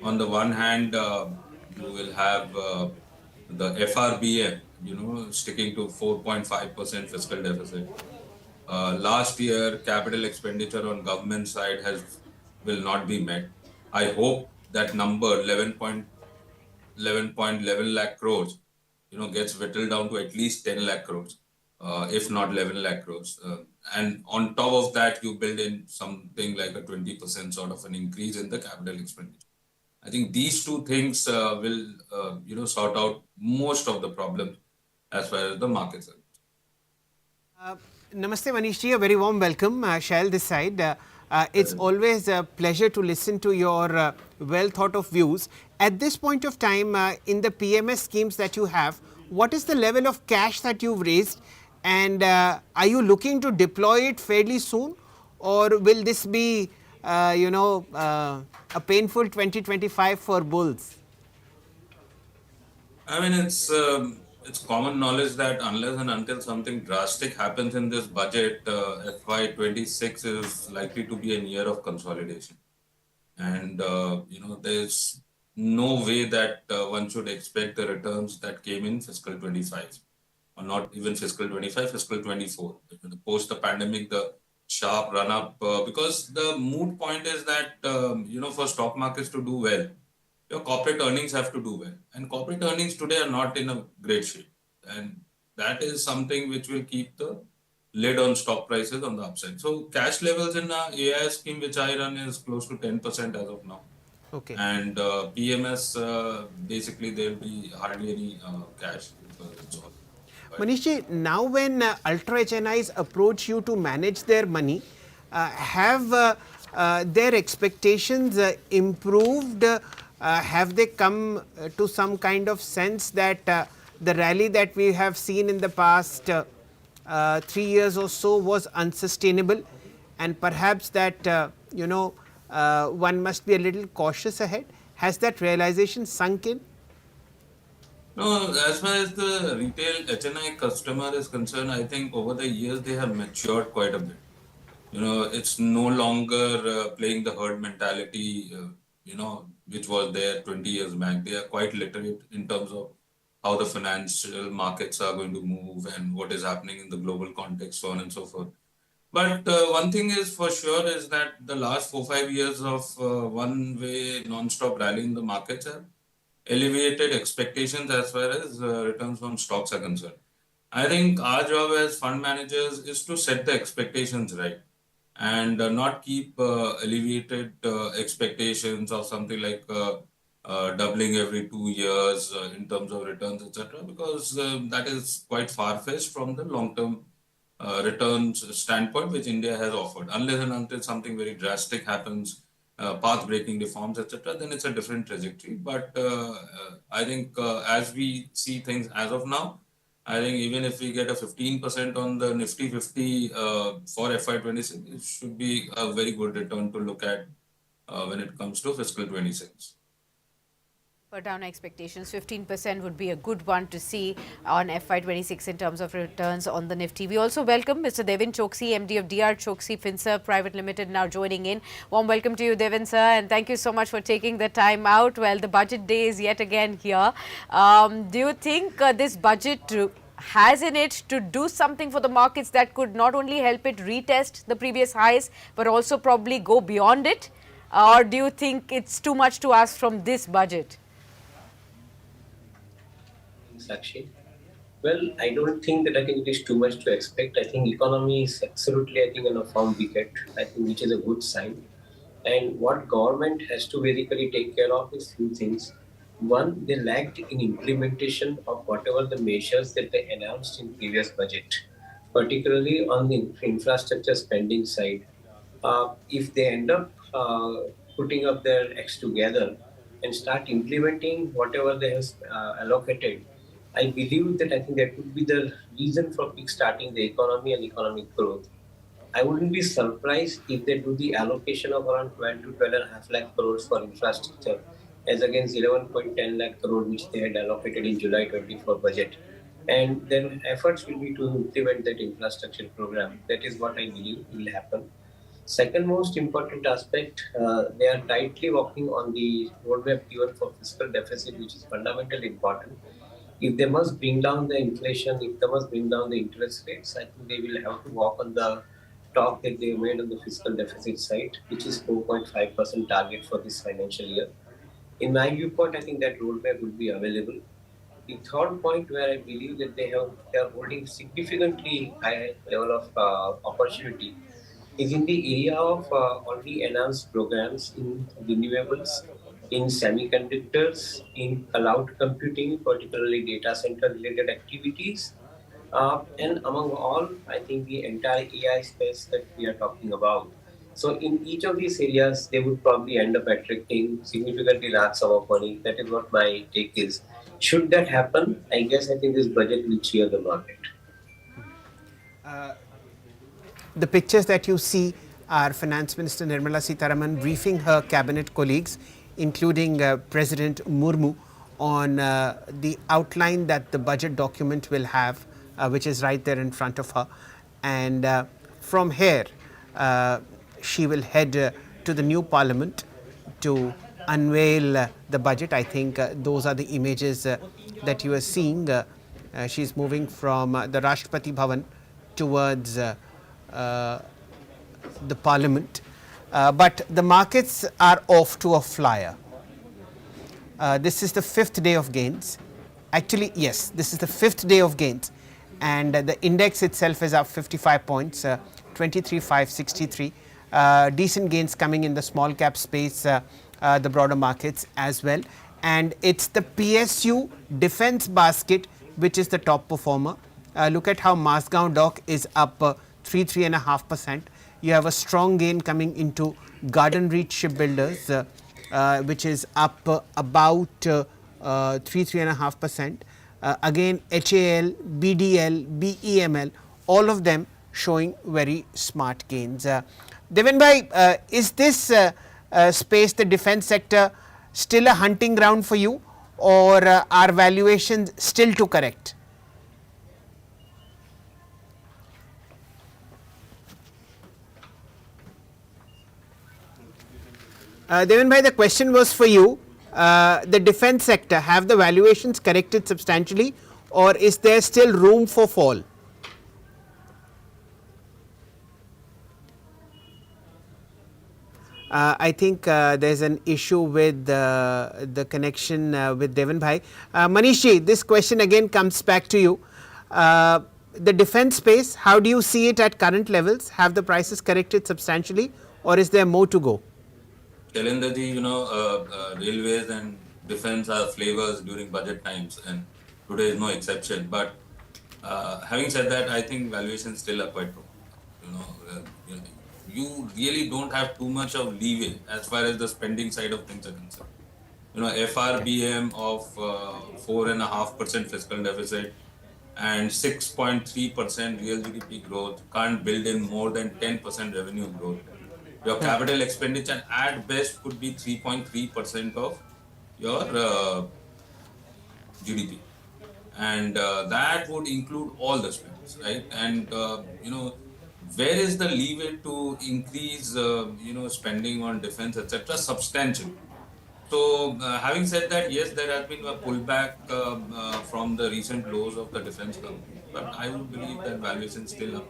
On the one hand, you will have the FRBM, sticking to 4.5% fiscal deficit. Last year, capital expenditure on government side will not be met. I hope that number 11.11 lakh crores, gets whittled down to at least 10 lakh crores, if not 11 lakh crores. And on top of that, you build in something like a 20% sort of an increase in the capital expenditure. I think these two things will, sort out most of the problems as far as the markets are. Namaste Manishji, a very warm welcome. Shail this side. It's always a pleasure to listen to your well thought of views. At this point of time, in the PMS schemes that you have, what is the level of cash that you've raised, and are you looking to deploy it fairly soon, or will this be, a painful 2025 for bulls? I mean, it's common knowledge that unless and until something drastic happens in this budget, FY26 is likely to be a year of consolidation. And, there's no way that one should expect the returns that came in fiscal 25, or not even fiscal 25, fiscal 24. Post the pandemic, the sharp run up because the mood point is that, for stock markets to do well, your corporate earnings have to do well. And corporate earnings today are not in a great shape. And that is something which will keep the lid on stock prices on the upside. So cash levels in a AI scheme which I run is close to 10% as of now. Okay. And PMS, basically there will be hardly any cash because it's all. Manish, now when ultra HNIs approach you to manage their money, have their expectations improved? Have they come to some kind of sense that the rally that we have seen in the past 3 years or so was unsustainable, and perhaps that one must be a little cautious ahead? Has that realization sunk in? No, as far as the retail HNI customer is concerned, I think over the years they have matured quite a bit. It's no longer playing the herd mentality, which was there 20 years back. They are quite literate in terms of how the financial markets are going to move and what is happening in the global context, so on and so forth. But one thing is for sure is that the last 4-5 years of one-way non-stop rally in the markets have elevated expectations as far as returns from stocks are concerned. I think our job as fund managers is to set the expectations right and not keep elevated expectations of something like doubling every 2 years in terms of returns, etc., because that is quite far-fetched from the long-term returns standpoint which India has offered. Unless and until something very drastic happens, path-breaking reforms, etc., then it's a different trajectory. But I think as we see things as of now, I think even if we get a 15% on the Nifty 50 for FY26, it should be a very good return to look at when it comes to fiscal 26. Put down expectations, 15% would be a good one to see on FY26 in terms of returns on the Nifty. We also welcome Mr. Devin Choksi, MD of DR Choksi Finserv Private Limited, now joining in. Warm welcome to you, Devin sir, and thank you so much for taking the time out. Well, the budget day is yet again here. Do you think this budget has in it to do something for the markets that could not only help it retest the previous highs, but also probably go beyond it? Or do you think it's too much to ask from this budget? Sakshi. Well, I don't think that it is too much to expect. I think economy is absolutely, on a firm wicket, which is a good sign. And what government has to basically take care of is few things. One, they lacked in implementation of whatever the measures that they announced in previous budget, particularly on the infrastructure spending side. If they end up putting up their acts together and start implementing whatever they have allocated, I believe that that would be the reason for kickstarting the economy and economic growth. I wouldn't be surprised if they do the allocation of around 12 to 12.5 lakh crores for infrastructure, as against 11.10 lakh crore which they had allocated in July 24 budget. And then efforts will be to implement that infrastructure program. That is what I believe will happen. Second most important aspect, they are tightly working on the roadmap given for fiscal deficit, which is fundamentally important. If they must bring down the inflation, if they must bring down the interest rates, I think they will have to work on the talk that they made on the fiscal deficit side, which is 4.5% target for this financial year. In my viewpoint, I think that roadmap would be available. The third point where I believe that they are holding significantly high level of opportunity is in the area of already announced programs in renewables, in semiconductors, in cloud computing, particularly data center related activities, and among all, I think the entire AI space that we are talking about. So in each of these areas, they would probably end up attracting significantly large sum of money. That is what my take is. Should that happen, I think this budget will cheer the market. The pictures that you see are Finance Minister Nirmala Sitharaman briefing her cabinet colleagues, including President Murmu, on the outline that the budget document will have, which is right there in front of her. And from here, she will head to the new parliament to unveil the budget. I think those are the images that you are seeing. She's moving from the Rashtrapati Bhavan towards the parliament, but the markets are off to a flyer. This is the 5th day of gains. Actually, yes, this is the 5th day of gains, and the index itself is up 55 points, 23,563. Decent gains coming in the small cap space, the broader markets as well. And it's the PSU defense basket which is the top performer. Look at how Massgaon Dock is up 3.5%. You have a strong gain coming into Garden Reach Shipbuilders, which is up about 3.5%. Again, HAL, BDL, BEML, all of them showing very smart gains. Devin bhai, is this space, the defense sector, still a hunting ground for you, or are valuations still to correct? Devin bhai, the question was for you. The defense sector, have the valuations corrected substantially, or is there still room for fall? I think there's an issue with the connection with Devin bhai. Manish, this question again comes back to you. The defense space, how do you see it at current levels? Have the prices corrected substantially, or is there more to go? Shailendra-ji, railways and defense are flavors during budget times, and today is no exception. But having said that, I think valuations still are quite low. You really don't have too much of leeway as far as the spending side of things are concerned. FRBM of 4.5% fiscal deficit and 6.3% real GDP growth can't build in more than 10% revenue growth. Your capital expenditure at best could be 3.3% of your GDP. And that would include all the spends, right? And, where is the leeway to increase, spending on defense, etc., substantially? So, having said that, yes, there has been a pullback from the recent lows of the defense company, but I would believe that valuation still up.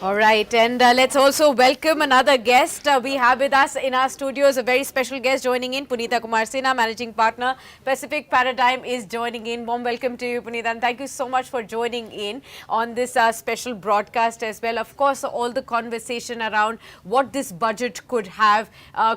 All right, and let's also welcome another guest. We have with us in our studios a very special guest joining in, Punita Kumar Sinha, Managing Partner, Pacific Paradigm is joining in. Warm welcome to you, Punita, and thank you so much for joining in on this special broadcast as well. Of course, all the conversation around what this budget could have,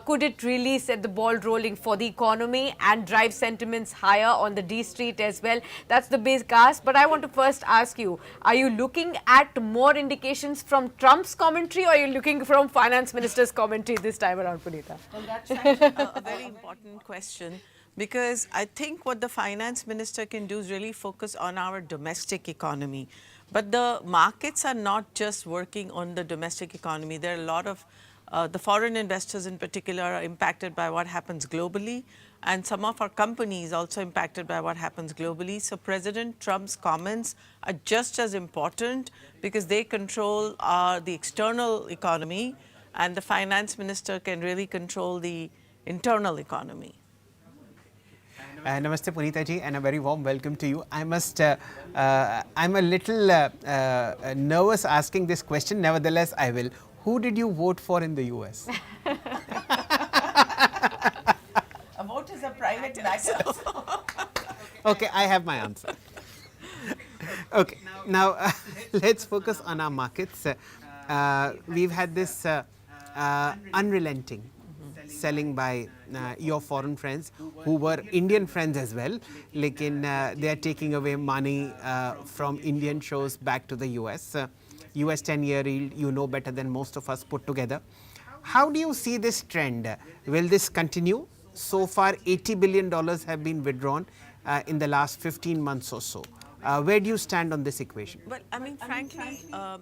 could it really set the ball rolling for the economy and drive sentiments higher on the D Street as well? That's the big ask. But I want to first ask you, are you looking at more indications from Trump's commentary, or are you looking from Finance Minister's commentary this time around, Punita? Well, that's a very important question, because I think what the Finance Minister can do is really focus on our domestic economy. But the markets are not just working on the domestic economy. There are a lot of the foreign investors in particular are impacted by what happens globally, and some of our companies also impacted by what happens globally. So President Trump's comments are just as important, because they control the external economy, and the Finance Minister can really control the internal economy. Namaste Punita ji, and a very warm welcome to you. I must, I'm a little nervous asking this question, nevertheless I will. Who did you vote for in the US? A vote is a private matter. Okay, I have my answer. Okay, now let's focus on our markets. We've had this unrelenting selling by your foreign friends, who were Indian friends as well. Like they are taking away money from Indian shows back to the US. US 10-year yield, you know better than most of us put together. How do you see this trend? Will this continue? So far, $80 billion have been withdrawn in the last 15 months or so. Where do you stand on this equation? Well, I mean, frankly,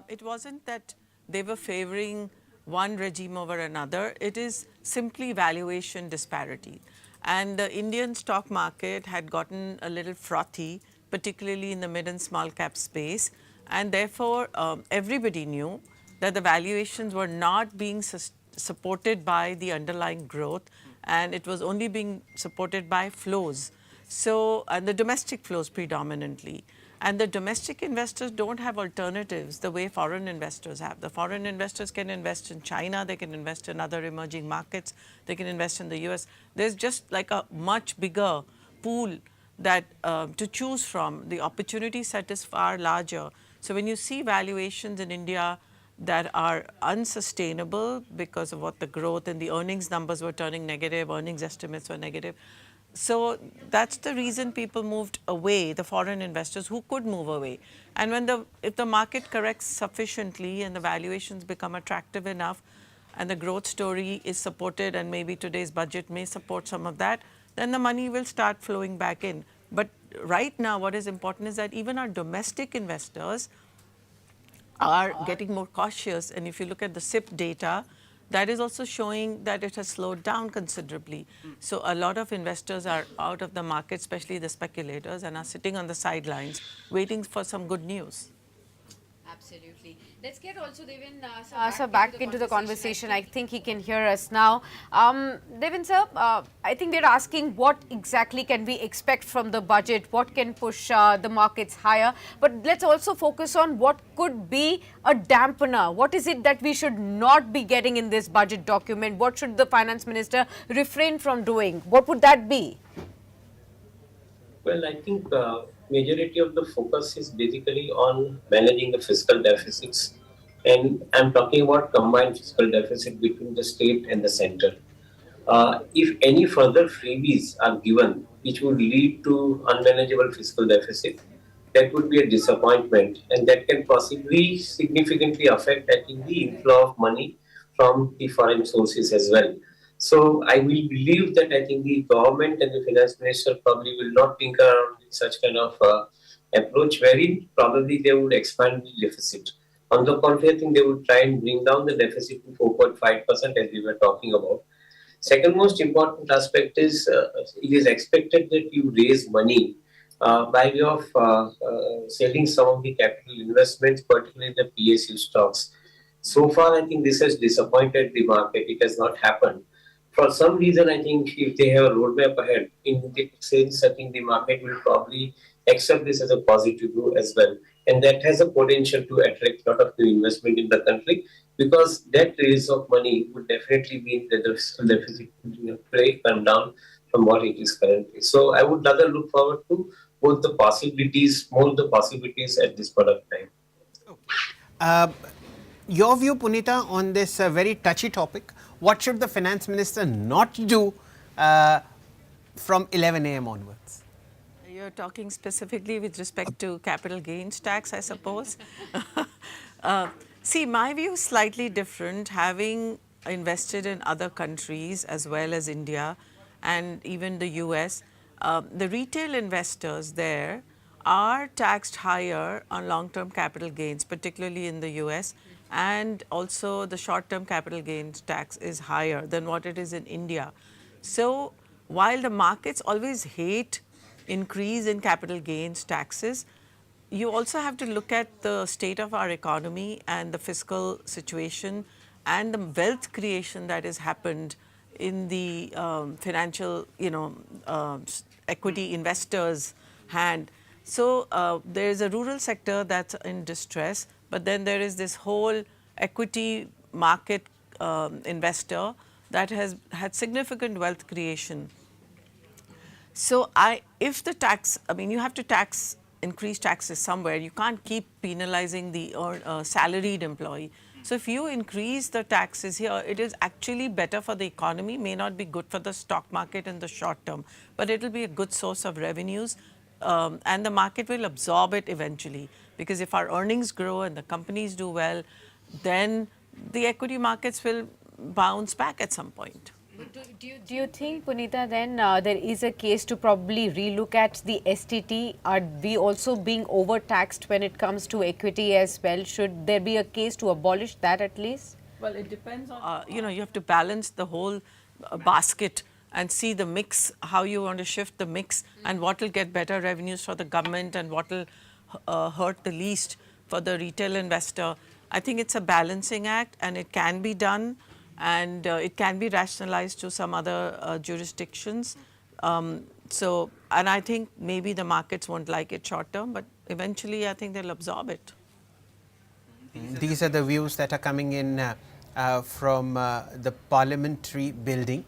it wasn't that they were favoring one regime over another. It is simply valuation disparity. And the Indian stock market had gotten a little frothy, particularly in the mid and small cap space. And therefore, everybody knew that the valuations were not being supported by the underlying growth, and it was only being supported by flows. So, and the domestic flows predominantly. And the domestic investors don't have alternatives the way foreign investors have. The foreign investors can invest in China, they can invest in other emerging markets, they can invest in the US. There's just like a much bigger pool that to choose from. The opportunity set is far larger. So when you see valuations in India that are unsustainable because of what the growth and the earnings numbers were turning negative, earnings estimates were negative. So that's the reason people moved away, the foreign investors who could move away. And when if the market corrects sufficiently and the valuations become attractive enough and the growth story is supported and maybe today's budget may support some of that, then the money will start flowing back in. But right now what is important is that even our domestic investors are getting more cautious, and if you look at the SIP data, that is also showing that it has slowed down considerably. So a lot of investors are out of the market, especially the speculators, and are sitting on the sidelines waiting for some good news. Absolutely. Let's get also Devin sir back into the conversation. I think he can hear us now. Devin sir, I think we're asking what exactly can we expect from the budget, what can push the markets higher, but let's also focus on what could be a dampener. What is it that we should not be getting in this budget document? What should the finance minister refrain from doing? What would that be? Well, I think majority of the focus is basically on managing the fiscal deficits. And I'm talking about combined fiscal deficit between the state and the center. If any further freebies are given, which would lead to unmanageable fiscal deficit, that would be a disappointment. And that can possibly significantly affect, I think, the inflow of money from the foreign sources as well. So I will believe that I think the government and the finance minister probably will not tinker around with such kind of approach, wherein probably they would expand the deficit. On the contrary, I think they would try and bring down the deficit to 4.5% as we were talking about. Second most important aspect is it is expected that you raise money by way of selling some of the capital investments, particularly the PSU stocks. So far, I think this has disappointed the market. It has not happened. For some reason, I think if they have a roadmap ahead, in the sense, I think the market will probably accept this as a positive move as well. And that has a potential to attract a lot of new investment in the country, because that raise of money would definitely mean that the fiscal deficit will come down from what it is currently. So I would rather look forward to both the possibilities, more the possibilities at this point of time. Your view, Punita, on this very touchy topic. What should the finance minister not do from 11 a.m. onwards? You're talking specifically with respect to capital gains tax, I suppose. See, my view is slightly different. Having invested in other countries as well as India and even the US, the retail investors there are taxed higher on long-term capital gains, particularly in the US, and also the short-term capital gains tax is higher than what it is in India. So while the markets always hate increase in capital gains taxes, you also have to look at the state of our economy and the fiscal situation and the wealth creation that has happened in the financial, equity investors' hand. So there is a rural sector that's in distress, but then there is this whole equity market investor that has had significant wealth creation. So if the tax, you have to increase taxes somewhere. You can't keep penalizing the salaried employee. So if you increase the taxes here, it is actually better for the economy, may not be good for the stock market in the short term, but it will be a good source of revenues, and the market will absorb it eventually. Because if our earnings grow and the companies do well, then the equity markets will bounce back at some point. Do you think, Punita, then there is a case to probably relook at the STT? Are we also being overtaxed when it comes to equity as well? Should there be a case to abolish that at least? Well, it depends on, you have to balance the whole basket and see the mix, how you want to shift the mix and what will get better revenues for the government and what will hurt the least for the retail investor. I think it's a balancing act and it can be done. And it can be rationalized to some other jurisdictions. So, and I think maybe the markets won't like it short term, but eventually I think they'll absorb it. These are the views that are coming in from the parliamentary building,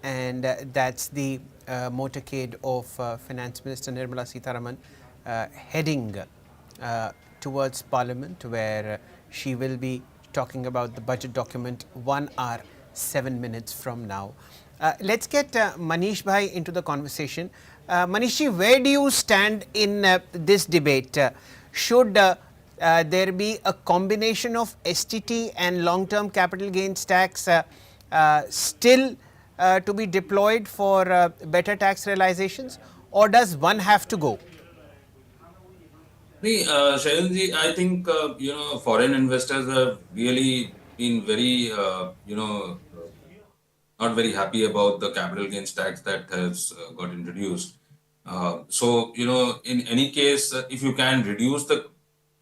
and that's the motorcade of Finance Minister Nirmala Sitharaman heading towards Parliament, where she will be talking about the budget document 1 hour 7 minutes from now. Let's get Manish Bhai into the conversation. Manish ji, where do you stand in this debate? Should there be a combination of STT and long-term capital gains tax still to be deployed for better tax realizations, or does one have to go? Shailji, I think, foreign investors have really been very, not very happy about the capital gains tax that has got introduced. So, in any case, if you can reduce the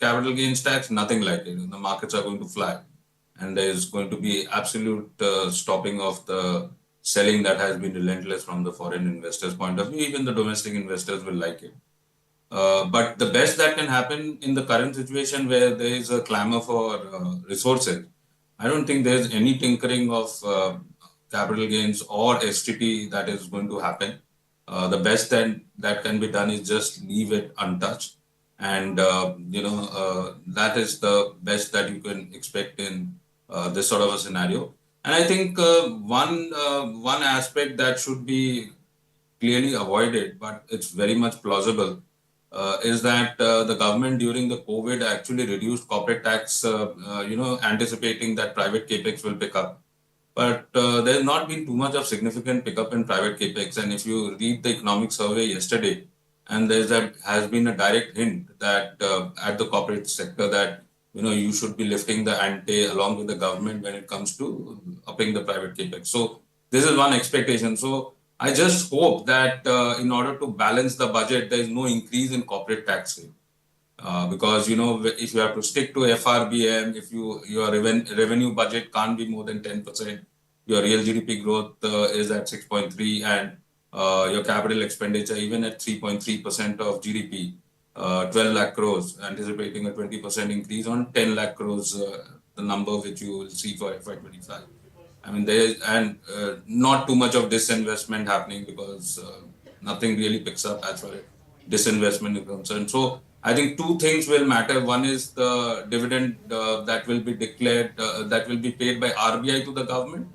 capital gains tax, nothing like it. The markets are going to fly, and there is going to be absolute stopping of the selling that has been relentless from the foreign investors' point of view. Even the domestic investors will like it. But the best that can happen in the current situation where there is a clamor for resources, I don't think there's any tinkering of capital gains or STP that is going to happen. The best that can be done is just leave it untouched. And, that is the best that you can expect in this sort of a scenario. And I think one aspect that should be clearly avoided, but it's very much plausible, is that the government during the COVID actually reduced corporate tax, anticipating that private capex will pick up. But there's not been too much of significant pickup in private capex. And if you read the economic survey yesterday, and has been a direct hint that at the corporate sector that you should be lifting the ante along with the government when it comes to upping the private capex. So this is one expectation. So I just hope that in order to balance the budget, there is no increase in corporate tax rate. Because, if you have to stick to FRBM, if your revenue budget can't be more than 10%, your real GDP growth is at 6.3, and your capital expenditure, even at 3.3% of GDP, 12 lakh crores, anticipating a 20% increase on 10 lakh crores, the number which you will see for FY25. I mean, there is, and not too much of disinvestment happening because nothing really picks up as far as disinvestment is concerned. So I think two things will matter. One is the dividend that will be declared, that will be paid by RBI to the government,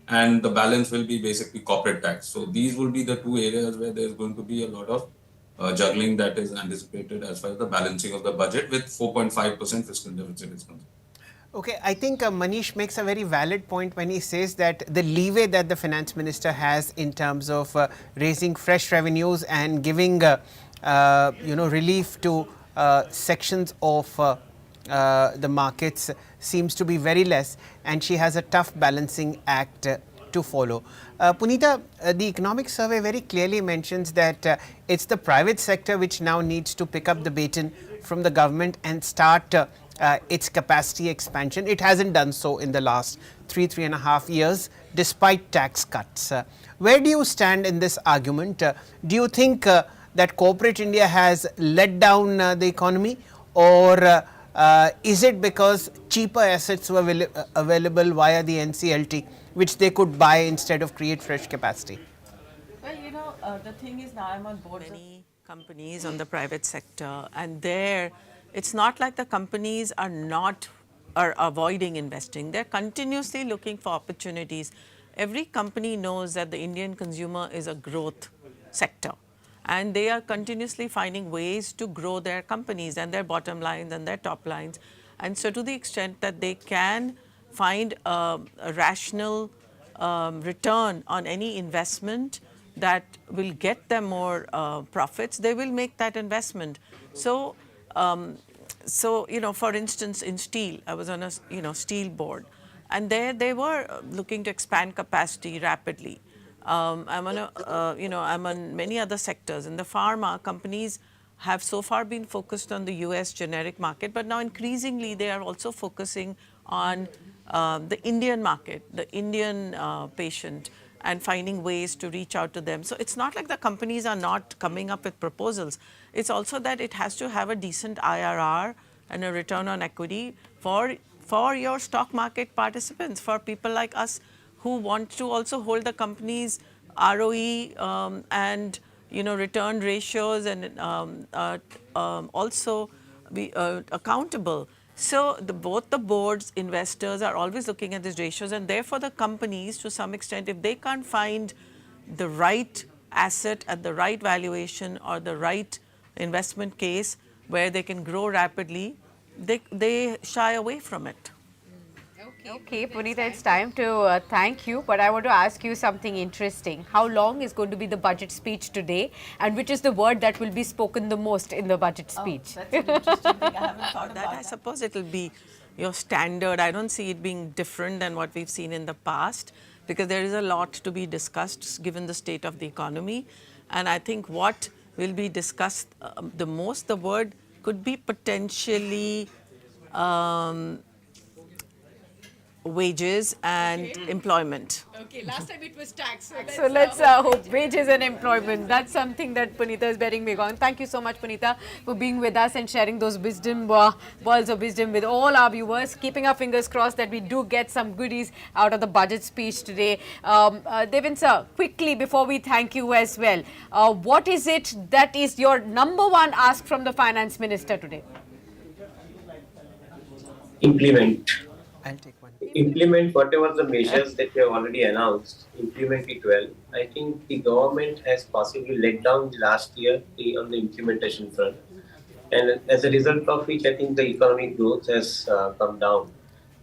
and the balance will be basically corporate tax. So these will be the two areas where there's going to be a lot of juggling that is anticipated as far as the balancing of the budget with 4.5% fiscal deficit is concerned. Okay, I think Manish makes a very valid point when he says that the leeway that the finance minister has in terms of raising fresh revenues and giving relief to sections of the markets seems to be very less, and she has a tough balancing act to follow. Punita, the economic survey very clearly mentions that it's the private sector which now needs to pick up the baton from the government and start its capacity expansion. It hasn't done so in the last 3.5 years, despite tax cuts. Where do you stand in this argument? Do you think that corporate India has let down the economy, or is it because cheaper assets were available via the NCLT, which they could buy instead of create fresh capacity? Well, the thing is, now I'm on board many companies on the private sector, and there it's not like the companies are avoiding investing. They're continuously looking for opportunities. Every company knows that the Indian consumer is a growth sector, and they are continuously finding ways to grow their companies and their bottom lines and their top lines. And so to the extent that they can find a rational return on any investment that will get them more profits, they will make that investment. So, for instance, in steel, I was on a steel board, and there they were looking to expand capacity rapidly. I'm on many other sectors. In the pharma, companies have so far been focused on the US generic market, but now increasingly they are also focusing on the Indian market, the Indian patient, and finding ways to reach out to them. So it's not like the companies are not coming up with proposals. It's also that it has to have a decent IRR and a return on equity for your stock market participants, for people like us who want to also hold the company's ROE and return ratios and also be accountable. So both the boards, investors are always looking at these ratios, and therefore the companies, to some extent, if they can't find the right asset at the right valuation or the right investment case where they can grow rapidly, they shy away from it. Okay, Punita, it's time to thank you, but I want to ask you something interesting. How long is going to be the budget speech today, and which is the word that will be spoken the most in the budget speech? That's an interesting thing. I haven't thought that. I suppose it will be your standard. I don't see it being different than what we've seen in the past, because there is a lot to be discussed given the state of the economy. And I think what will be discussed the most, the word could be potentially wages and employment. Okay, last time it was tax. So let's hope wages and employment. That's something that Punita is betting big on. Thank you so much, Punita, for being with us and sharing those wisdom, balls of wisdom with all our viewers. Keeping our fingers crossed that we do get some goodies out of the budget speech today. Devin sir, quickly before we thank you as well, what is it that is your number one ask from the Finance Minister today? Implement. I'll take one. Implement whatever the measures that we have already announced, implement it well. I think the government has possibly let down last year on the implementation front. And as a result of which, I think the economic growth has come down.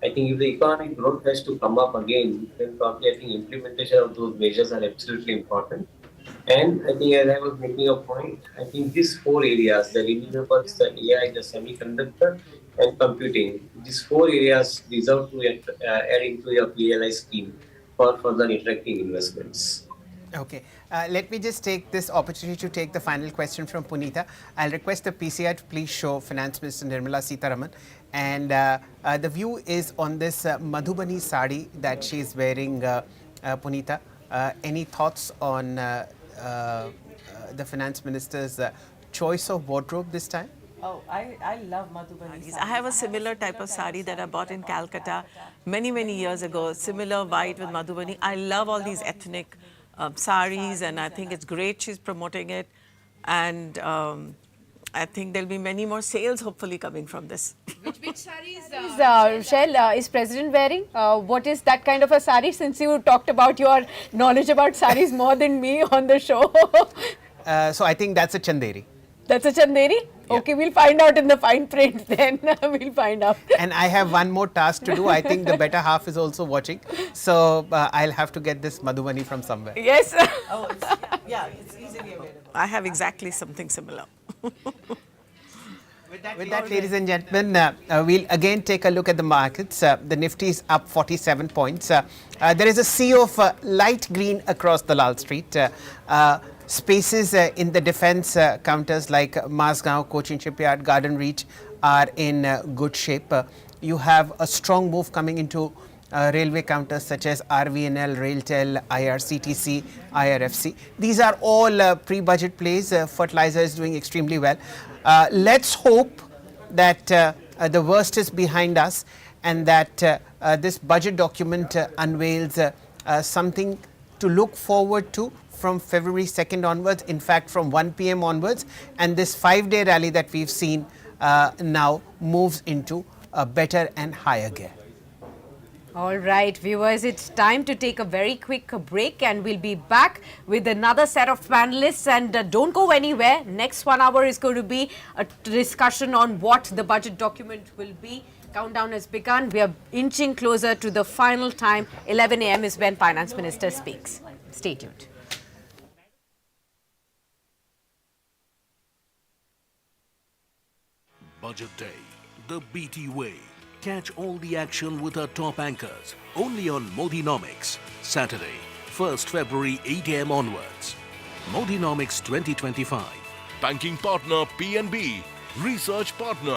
I think if the economic growth has to come up again, then probably I think implementation of those measures are absolutely important. And I think, as I was making a point, I think these four areas, the renewables, the AI, the semiconductor, and computing, these four areas deserve to add into your PLI scheme for further attracting investments. Okay, let me just take this opportunity to take the final question from Punita. I'll request the PCI to please show Finance Minister Nirmala Sitharaman. And the view is on this Madhubani sari that she is wearing, Punita. Any thoughts on the Finance Minister's choice of wardrobe this time? Oh, I love Madhubani. I have a similar type of sari that I bought in Calcutta many years ago, similar white with Madhubani. I love all these ethnic saris, and I think it's great she's promoting it. And I think there'll be many more sales hopefully coming from this. Which sari is President wearing? What is that kind of a sari, since you talked about your knowledge about saris more than me on the show? So I think that's a Chanderi. That's a Chanderi? Yeah. Okay, we'll find out in the fine print then. We'll find out. And I have one more task to do. I think the better half is also watching. So I'll have to get this Madhubani from somewhere. Yes. Oh, it's easily available. I have exactly something similar. With that, ladies and gentlemen, we'll again take a look at the markets. The Nifty is up 47 points. There is a sea of light green across the Lal Street. Spaces in the defense counters like Mazgaon, Cochin Shipyard, Garden Reach are in good shape. You have a strong move coming into railway counters such as RVNL, Railtel, IRCTC, IRFC. These are all pre-budget plays. Fertilizer is doing extremely well. Let's hope that the worst is behind us and that this budget document unveils something to look forward to from February 2nd onwards, in fact from 1 p.m. onwards, and this 5-day rally that we've seen now moves into a better and higher gear. All right, viewers, it's time to take a very quick break, and we'll be back with another set of panelists. And don't go anywhere. Next 1 hour is going to be a discussion on what the budget document will be. Countdown has begun. We are inching closer to the final time. 11 a.m. is when Finance Minister speaks. Stay tuned. Budget Day, the BT way. Catch all the action with our top anchors only on Modinomics, Saturday, 1st February 8 a.m. onwards. Modinomics 2025. Banking partner PNB. Research partner